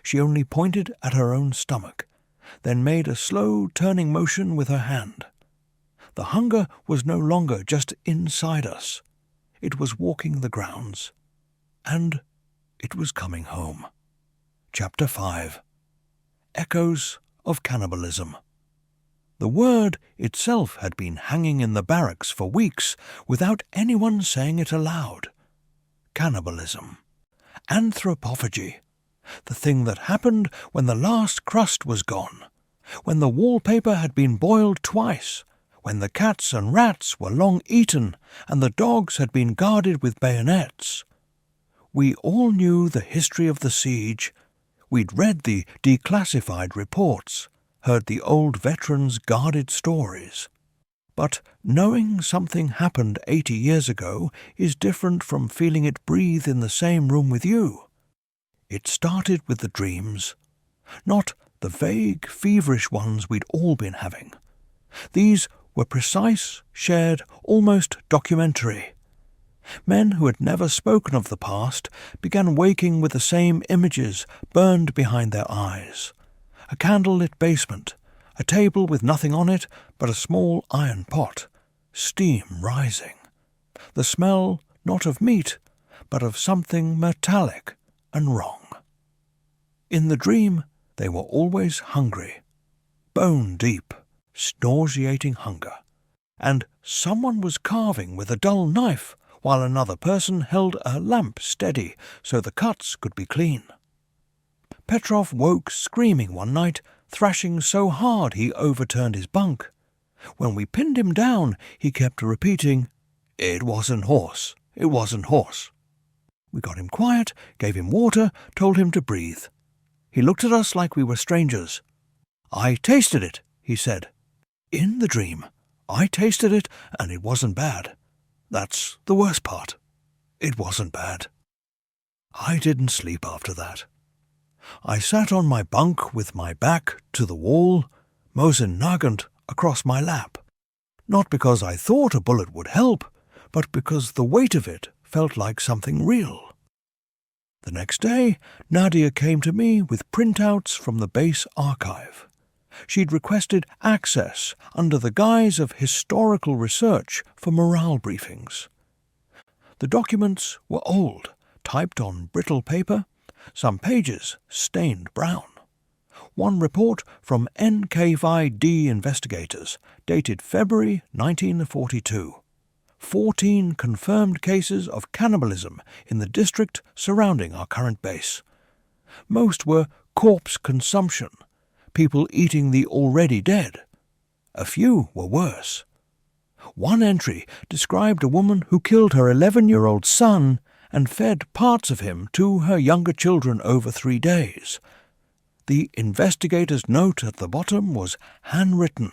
She only pointed at her own stomach, then made a slow turning motion with her hand. The hunger was no longer just inside us. It was walking the grounds. And it was coming home. Chapter 5. Echoes of Cannibalism. The word itself had been hanging in the barracks for weeks without anyone saying it aloud. Cannibalism. Anthropophagy. The thing that happened when the last crust was gone, when the wallpaper had been boiled twice, when the cats and rats were long eaten and the dogs had been guarded with bayonets. We all knew the history of the siege. We'd read the declassified reports, heard the old veterans' guarded stories. But knowing something happened 80 years ago is different from feeling it breathe in the same room with you. It started with the dreams, not the vague, feverish ones we'd all been having. These were precise, shared, almost documentary. Men who had never spoken of the past began waking with the same images burned behind their eyes. A candle-lit basement, a table with nothing on it but a small iron pot, steam rising. The smell not of meat, but of something metallic and wrong. In the dream, they were always hungry, bone-deep, nauseating hunger, and someone was carving with a dull knife while another person held a lamp steady so the cuts could be clean. Petrov woke screaming one night, thrashing so hard he overturned his bunk. When we pinned him down, he kept repeating, "It wasn't horse, it wasn't horse." We got him quiet, gave him water, told him to breathe. He looked at us like we were strangers. "I tasted it," he said. "In the dream, I tasted it and it wasn't bad. That's the worst part. It wasn't bad." I didn't sleep after that. I sat on my bunk with my back to the wall, Mosin Nagant across my lap. Not because I thought a bullet would help, but because the weight of it felt like something real. The next day, Nadia came to me with printouts from the base archive. She'd requested access under the guise of historical research for morale briefings. The documents were old, typed on brittle paper, some pages stained brown. One report from NKVD investigators, dated February 1942. 14 confirmed cases of cannibalism in the district surrounding our current base. Most were corpse consumption, people eating the already dead. A few were worse. One entry described a woman who killed her 11-year-old son and fed parts of him to her younger children over 3 days. The investigator's note at the bottom was handwritten.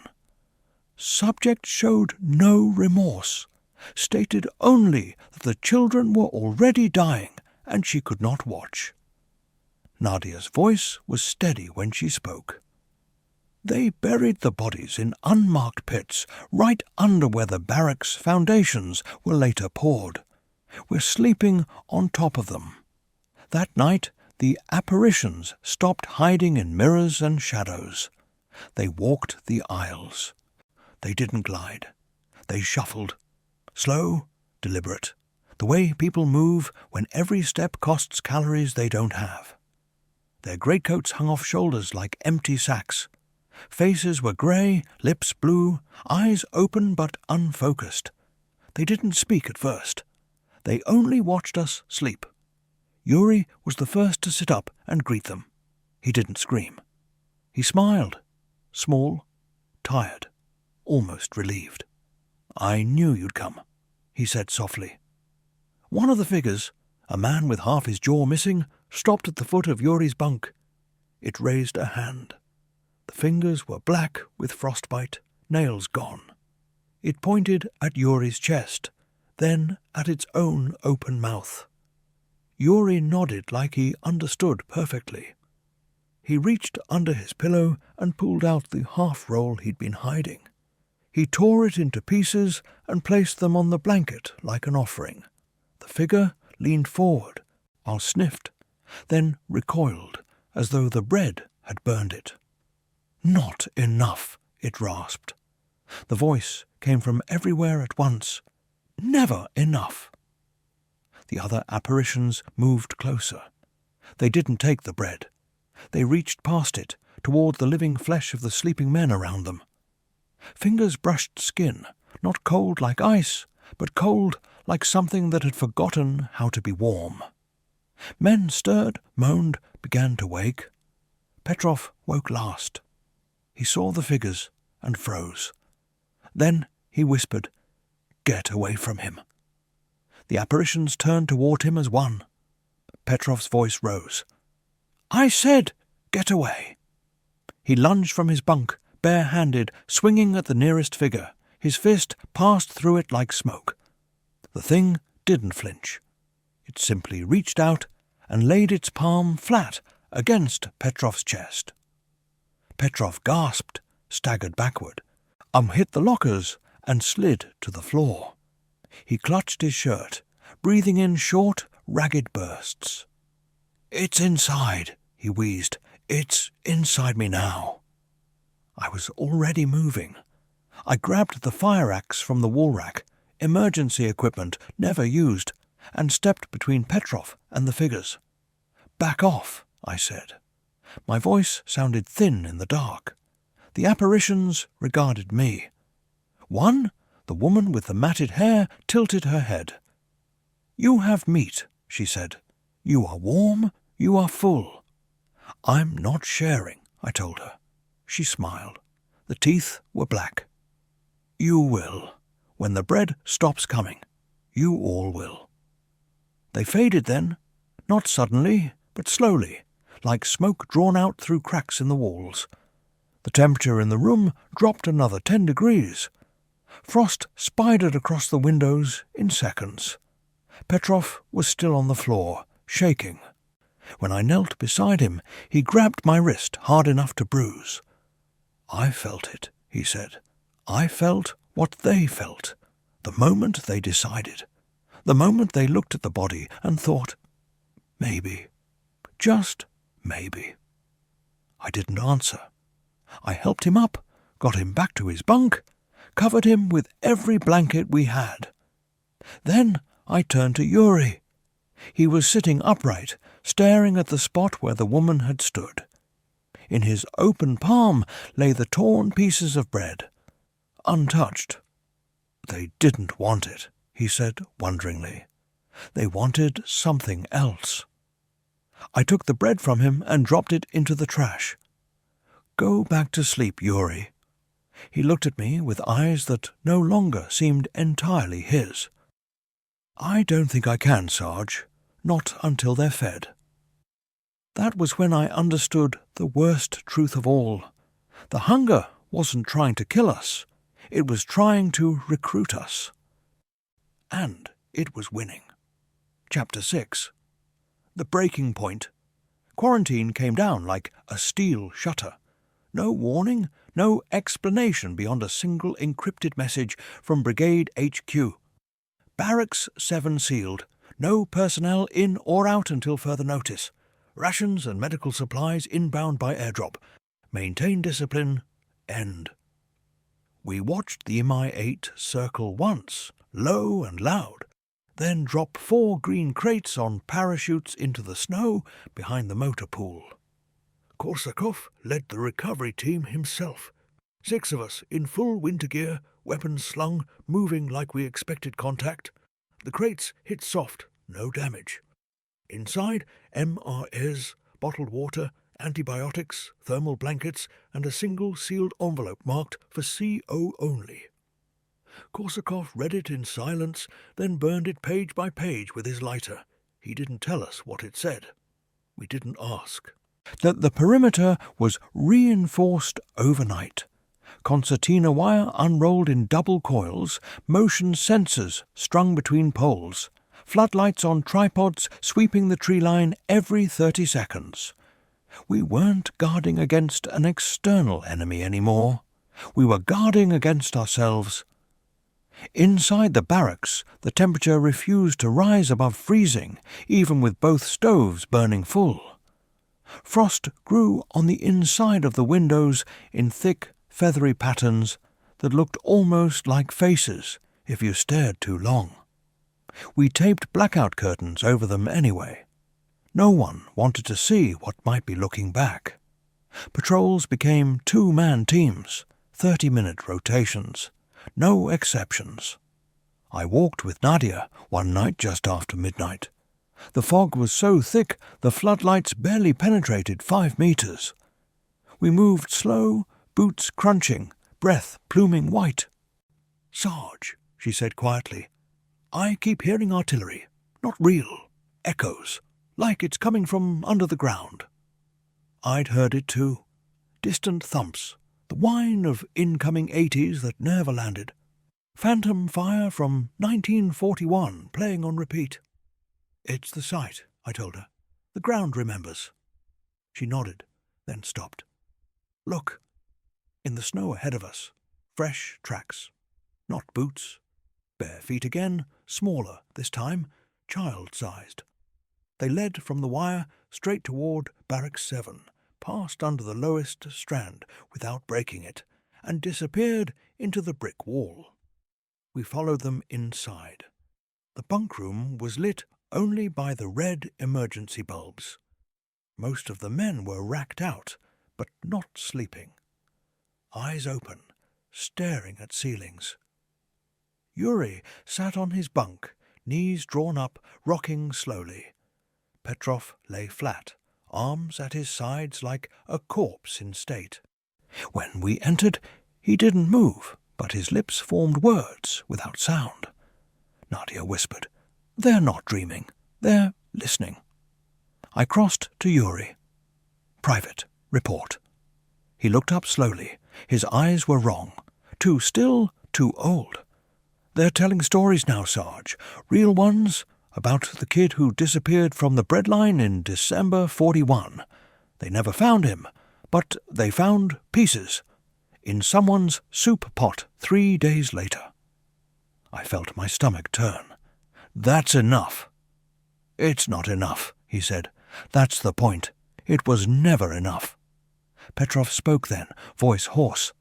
Subject showed no remorse, stated only that the children were already dying and she could not watch. Nadia's voice was steady when she spoke. They buried the bodies in unmarked pits right under where the barracks' foundations were later poured. We're sleeping on top of them. That night, the apparitions stopped hiding in mirrors and shadows. They walked the aisles. They didn't glide. They shuffled. Slow, deliberate, the way people move when every step costs calories they don't have. Their greatcoats hung off shoulders like empty sacks. Faces were grey, lips blue, eyes open but unfocused. They didn't speak at first. They only watched us sleep. Yuri was the first to sit up and greet them. He didn't scream. He smiled, small, tired, almost relieved. "I knew you'd come," he said softly. One of the figures, a man with half his jaw missing, stopped at the foot of Yuri's bunk. It raised a hand. The fingers were black with frostbite, nails gone. It pointed at Yuri's chest, then at its own open mouth. Yuri nodded like he understood perfectly. He reached under his pillow and pulled out the half-roll he'd been hiding. He tore it into pieces and placed them on the blanket like an offering. The figure leaned forward, while sniffed, then recoiled, as though the bread had burned it. "Not enough," it rasped. The voice came from everywhere at once. "Never enough." The other apparitions moved closer. They didn't take the bread. They reached past it, toward the living flesh of the sleeping men around them. Fingers brushed skin, not cold like ice, but cold like something that had forgotten how to be warm. Men stirred, moaned, began to wake. Petrov woke last. He saw the figures and froze. Then he whispered, "Get away from him." The apparitions turned toward him as one. Petrov's voice rose. "I said, get away." He lunged from his bunk, bare-handed, swinging at the nearest figure. His fist passed through it like smoke. The thing didn't flinch. It simply reached out and laid its palm flat against Petrov's chest. Petrov gasped, staggered backward, hit the lockers, and slid to the floor. He clutched his shirt, breathing in short, ragged bursts. "It's inside," he wheezed. "It's inside me now." I was already moving. I grabbed the fire axe from the wall rack, emergency equipment never used, and stepped between Petrov and the figures. "Back off," I said. My voice sounded thin in the dark. The apparitions regarded me. One, the woman with the matted hair, tilted her head. "You have meat," she said. "You are warm, you are full." "I'm not sharing," I told her. She smiled. The teeth were black. "You will. When the bread stops coming, you all will." They faded then, not suddenly, but slowly, like smoke drawn out through cracks in the walls. The temperature in the room dropped another 10 degrees. Frost spidered across the windows in seconds. Petrov was still on the floor, shaking. When I knelt beside him, he grabbed my wrist hard enough to bruise. "I felt it," he said. "I felt what they felt, the moment they decided, the moment they looked at the body and thought, maybe, just maybe." I didn't answer. I helped him up, got him back to his bunk, covered him with every blanket we had. Then I turned to Yuri. He was sitting upright, staring at the spot where the woman had stood. In his open palm lay the torn pieces of bread, untouched. "They didn't want it," he said wonderingly. "They wanted something else." I took the bread from him and dropped it into the trash. "Go back to sleep, Yuri." He looked at me with eyes that no longer seemed entirely his. "I don't think I can, Sarge. Not until they're fed." That was when I understood the worst truth of all. The hunger wasn't trying to kill us. It was trying to recruit us. And it was winning. Chapter 6. The breaking point. Quarantine came down like a steel shutter. No warning, no explanation beyond a single encrypted message from Brigade HQ. Barracks 7 sealed. No personnel in or out until further notice. Rations and medical supplies inbound by airdrop. Maintain discipline. End. We watched the MI-8 circle once, low and loud, then drop 4 green crates on parachutes into the snow behind the motor pool. Korsakov led the recovery team himself. 6 of us in full winter gear, weapons slung, moving like we expected contact. The crates hit soft, no damage. Inside, MRS, bottled water, antibiotics, thermal blankets, and a single sealed envelope marked for CO only. Korsakov read it in silence, then burned it page by page with his lighter. He didn't tell us what it said. We didn't ask. That the perimeter was reinforced overnight. Concertina wire unrolled in double coils, motion sensors strung between poles, floodlights on tripods sweeping the tree line every 30 seconds. We weren't guarding against an external enemy anymore. We were guarding against ourselves. Inside the barracks, the temperature refused to rise above freezing, even with both stoves burning full. Frost grew on the inside of the windows in thick, feathery patterns that looked almost like faces if you stared too long. We taped blackout curtains over them anyway. No one wanted to see what might be looking back. Patrols became two-man teams, 30-minute rotations. No exceptions. I walked with Nadia one night just after midnight. The fog was so thick the floodlights barely penetrated 5 meters. We moved slow, boots crunching, breath pluming white. "Sarge," she said quietly, "I keep hearing artillery. Not real. Echoes. Like it's coming from under the ground." I'd heard it too. Distant thumps. The whine of incoming 80s that never landed. Phantom fire from 1941 playing on repeat. "It's the sight," I told her. "The ground remembers." She nodded, then stopped. "Look." In the snow ahead of us, fresh tracks. Not boots. Bare feet again, smaller this time, child-sized. They led from the wire straight toward Barracks 7, passed under the lowest strand without breaking it, and disappeared into the brick wall. We followed them inside. The bunk room was lit only by the red emergency bulbs. Most of the men were racked out, but not sleeping. Eyes open, staring at ceilings. Yuri sat on his bunk, knees drawn up, rocking slowly. Petrov lay flat, arms at his sides like a corpse in state. When we entered, he didn't move, but his lips formed words without sound. Nadia whispered, "They're not dreaming. They're listening." I crossed to Yuri. "Private, report." He looked up slowly. His eyes were wrong. Too still, too old. "They're telling stories now, Sarge. Real ones. About the kid who disappeared from the breadline in December 41. They never found him, but they found pieces in someone's soup pot 3 days later." I felt my stomach turn. "That's enough." "It's not enough," he said. "That's the point. It was never enough." Petrov spoke then, voice hoarse.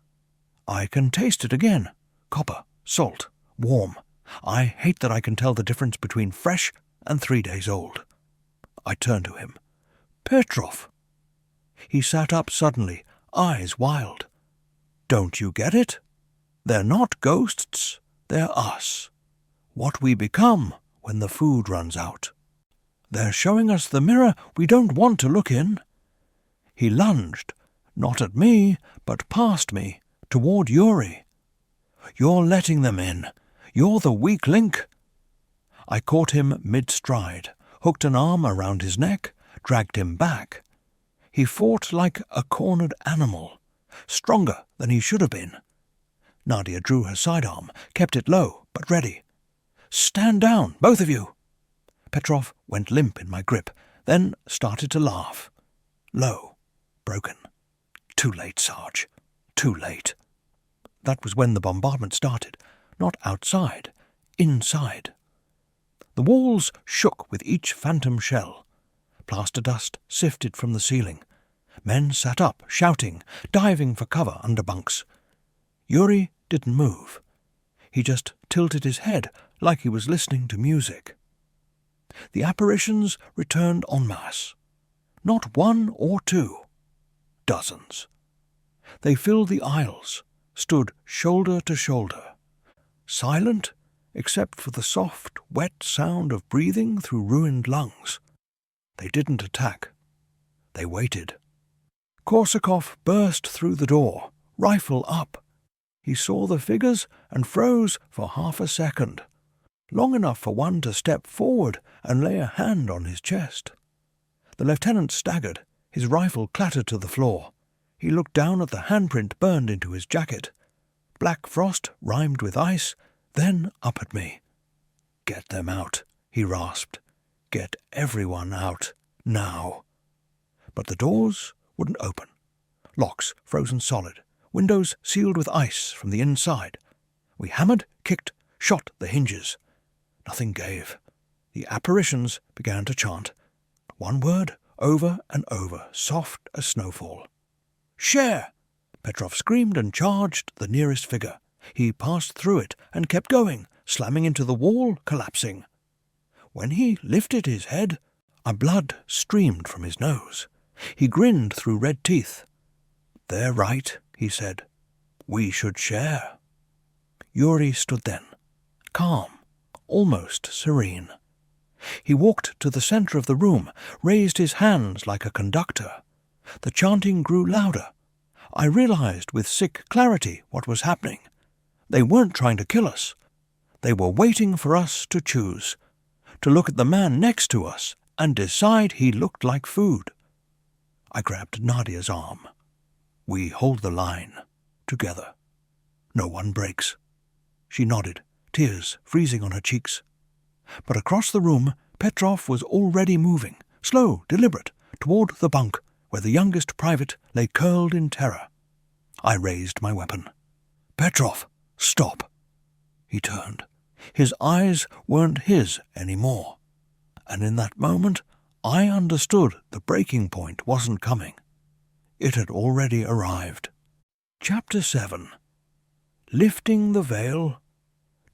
"I can taste it again. Copper, salt, warm. I hate that I can tell the difference between fresh and 3 days old." I turned to him. "Petrov!" He sat up suddenly, eyes wild. "Don't you get it? They're not ghosts. They're us. What we become when the food runs out. They're showing us the mirror we don't want to look in." He lunged, not at me, but past me, toward Yuri. "You're letting them in. You're the weak link." I caught him mid-stride, hooked an arm around his neck, dragged him back. He fought like a cornered animal, stronger than he should have been. Nadia drew her sidearm, kept it low, but ready. "Stand down, both of you." Petrov went limp in my grip, then started to laugh. Low, broken. "Too late, Sarge. Too late." That was when the bombardment started. Not outside, inside. The walls shook with each phantom shell. Plaster dust sifted from the ceiling. Men sat up, shouting, diving for cover under bunks. Yuri didn't move. He just tilted his head like he was listening to music. The apparitions returned en masse. Not one or two. Dozens. They filled the aisles, stood shoulder to shoulder. Silent, except for the soft, wet sound of breathing through ruined lungs. They didn't attack. They waited. Korsakov burst through the door, rifle up. He saw the figures and froze for half a second, long enough for one to step forward and lay a hand on his chest. The lieutenant staggered. His rifle clattered to the floor. He looked down at the handprint burned into his jacket. Black frost rhymed with ice, then up at me. "Get them out," he rasped. "Get everyone out, now." but the doors wouldn't open. Locks frozen solid, windows sealed with ice from the inside. We hammered, kicked, shot the hinges. Nothing gave. The apparitions began to chant. One word, over and over, soft as snowfall. "Share!" Petrov screamed and charged the nearest figure. He passed through it and kept going, slamming into the wall, collapsing. When he lifted his head, blood streamed from his nose. He grinned through red teeth. "They're right," he said. "We should share." Yuri stood then, calm, almost serene. He walked to the centre of the room, raised his hands like a conductor. The chanting grew louder. I realized with sick clarity what was happening. They weren't trying to kill us. They were waiting for us to choose, to look at the man next to us and decide he looked like food. I grabbed Nadia's arm. "We hold the line, together. No one breaks." She nodded, tears freezing on her cheeks. But across the room, Petrov was already moving, slow, deliberate, toward the bunk where the youngest private lay curled in terror. I raised my weapon. "Petrov, stop!" He turned. His eyes weren't his anymore. And in that moment, I understood the breaking point wasn't coming. It had already arrived. Chapter 7. Lifting the veil.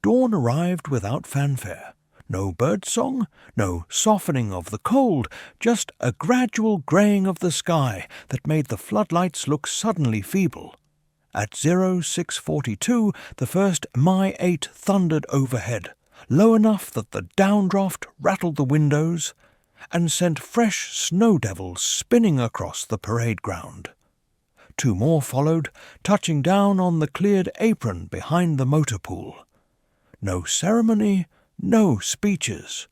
Dawn arrived without fanfare. No birdsong, no softening of the cold, just a gradual greying of the sky that made the floodlights look suddenly feeble. At 0642, the first Mi-8 thundered overhead, low enough that the downdraft rattled the windows and sent fresh snow devils spinning across the parade ground. 2 more followed, touching down on the cleared apron behind the motor pool. No ceremony, no speeches,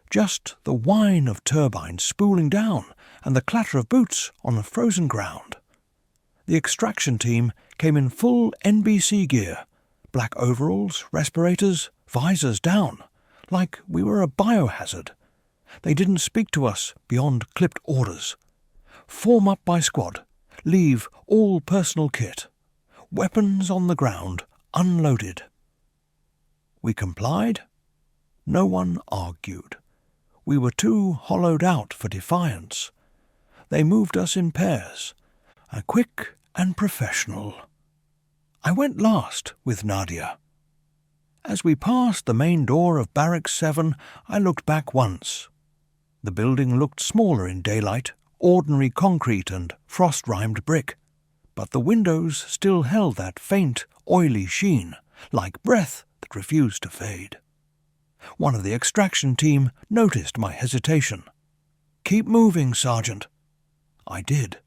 just the whine of turbines spooling down and the clatter of boots on the frozen ground. The extraction team came in full NBC gear, black overalls, respirators, visors down, like we were a biohazard. They didn't speak to us beyond clipped orders. Form up by squad, leave all personal kit, weapons on the ground, unloaded. We complied. No one argued. We were too hollowed out for defiance. They moved us in pairs, quick and professional. I went last with Nadia. As we passed the main door of Barracks 7, I looked back once. The building looked smaller in daylight, ordinary concrete and frost-rimed brick, but the windows still held that faint, oily sheen, like breath that refused to fade. One of the extraction team noticed my hesitation. "Keep moving, Sergeant." I did.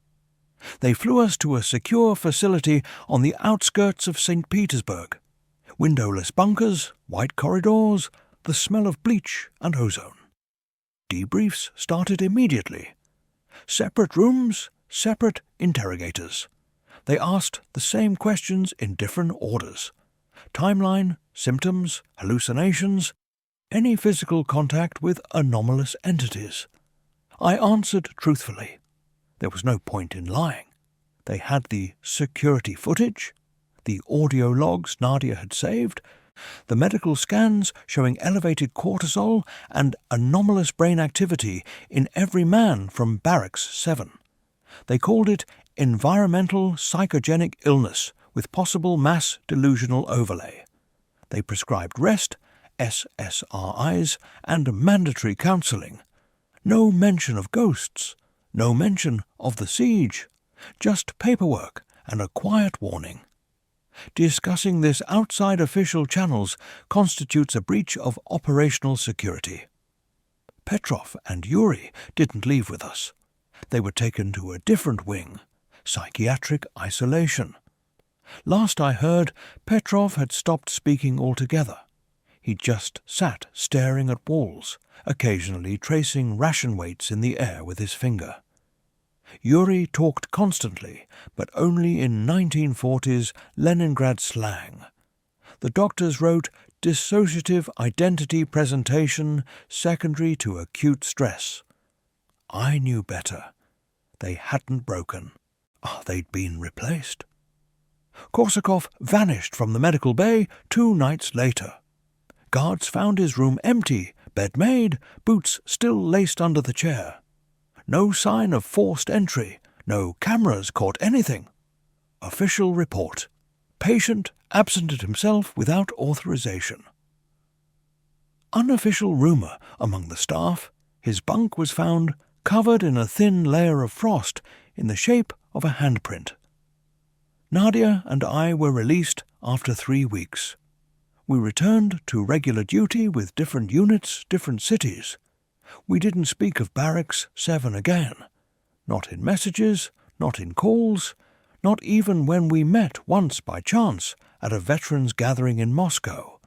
They flew us to a secure facility on the outskirts of St. Petersburg. Windowless bunkers, white corridors, the smell of bleach and ozone. Debriefs started immediately. Separate rooms, separate interrogators. They asked the same questions in different orders. Timeline, symptoms, hallucinations, any physical contact with anomalous entities. I answered truthfully. There was no point in lying. They had the security footage, the audio logs Nadia had saved, the medical scans showing elevated cortisol and anomalous brain activity in every man from Barracks 7. They called it environmental psychogenic illness with possible mass delusional overlay. They prescribed rest, SSRIs, and mandatory counselling. No mention of ghosts, no mention of the siege, just paperwork and a quiet warning. Discussing this outside official channels constitutes a breach of operational security. Petrov and Yuri didn't leave with us. They were taken to a different wing, psychiatric isolation. Last I heard, Petrov had stopped speaking altogether. He just sat staring at walls, occasionally tracing ration weights in the air with his finger. Yuri talked constantly, but only in 1940s Leningrad slang. The doctors wrote dissociative identity presentation secondary to acute stress. I knew better. They hadn't broken. They'd been replaced. Korsakov vanished from the medical bay 2 nights later. Guards found his room empty, bed made, boots still laced under the chair. No sign of forced entry, no cameras caught anything. Official report. Patient absented himself without authorization. Unofficial rumour among the staff, his bunk was found covered in a thin layer of frost in the shape of a handprint. Nadia and I were released after 3 weeks. We returned to regular duty with different units, different cities. We didn't speak of Barracks 7 again. Not in messages, not in calls, not even when we met once by chance at a veterans' gathering in Moscow.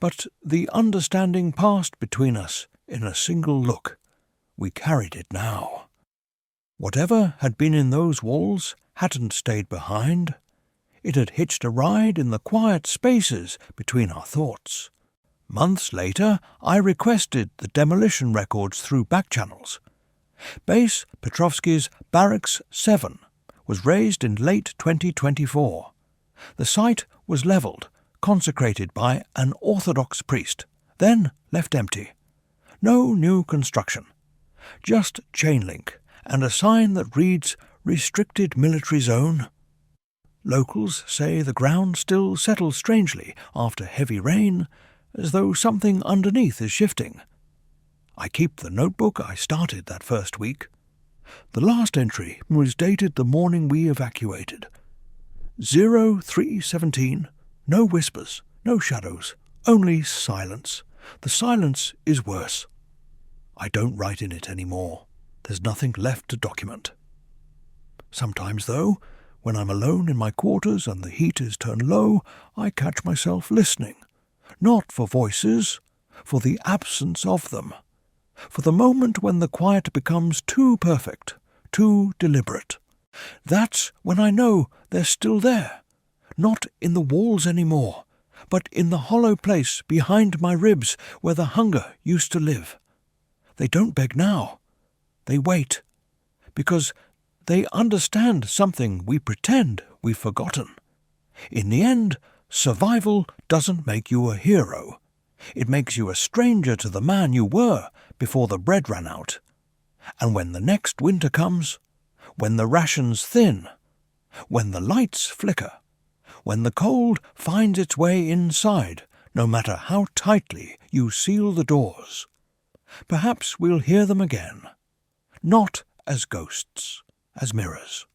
But the understanding passed between us in a single look. We carried it now. Whatever had been in those walls hadn't stayed behind. It had hitched a ride in the quiet spaces between our thoughts. Months later, I requested the demolition records through back channels. Base Petrovsky's Barracks 7 was razed in late 2024. The site was levelled, consecrated by an Orthodox priest, then left empty. No new construction. Just chain link and a sign that reads Restricted Military Zone. Locals say the ground still settles strangely after heavy rain, as though something underneath is shifting. I keep the notebook I started that first week. The last entry was dated the morning we evacuated. 0317, no whispers, no shadows, only silence. The silence is worse. I don't write in it anymore. There's nothing left to document. Sometimes, though, when I'm alone in my quarters and the heat is turned low, I catch myself listening. Not for voices, for the absence of them. For the moment when the quiet becomes too perfect, too deliberate. That's when I know they're still there. Not in the walls anymore, but in the hollow place behind my ribs where the hunger used to live. They don't beg now. They wait, because they understand something we pretend we've forgotten. In the end, survival doesn't make you a hero. It makes you a stranger to the man you were before the bread ran out. And when the next winter comes, when the rations thin, when the lights flicker, when the cold finds its way inside, no matter how tightly you seal the doors, perhaps we'll hear them again. Not as ghosts, as mirrors.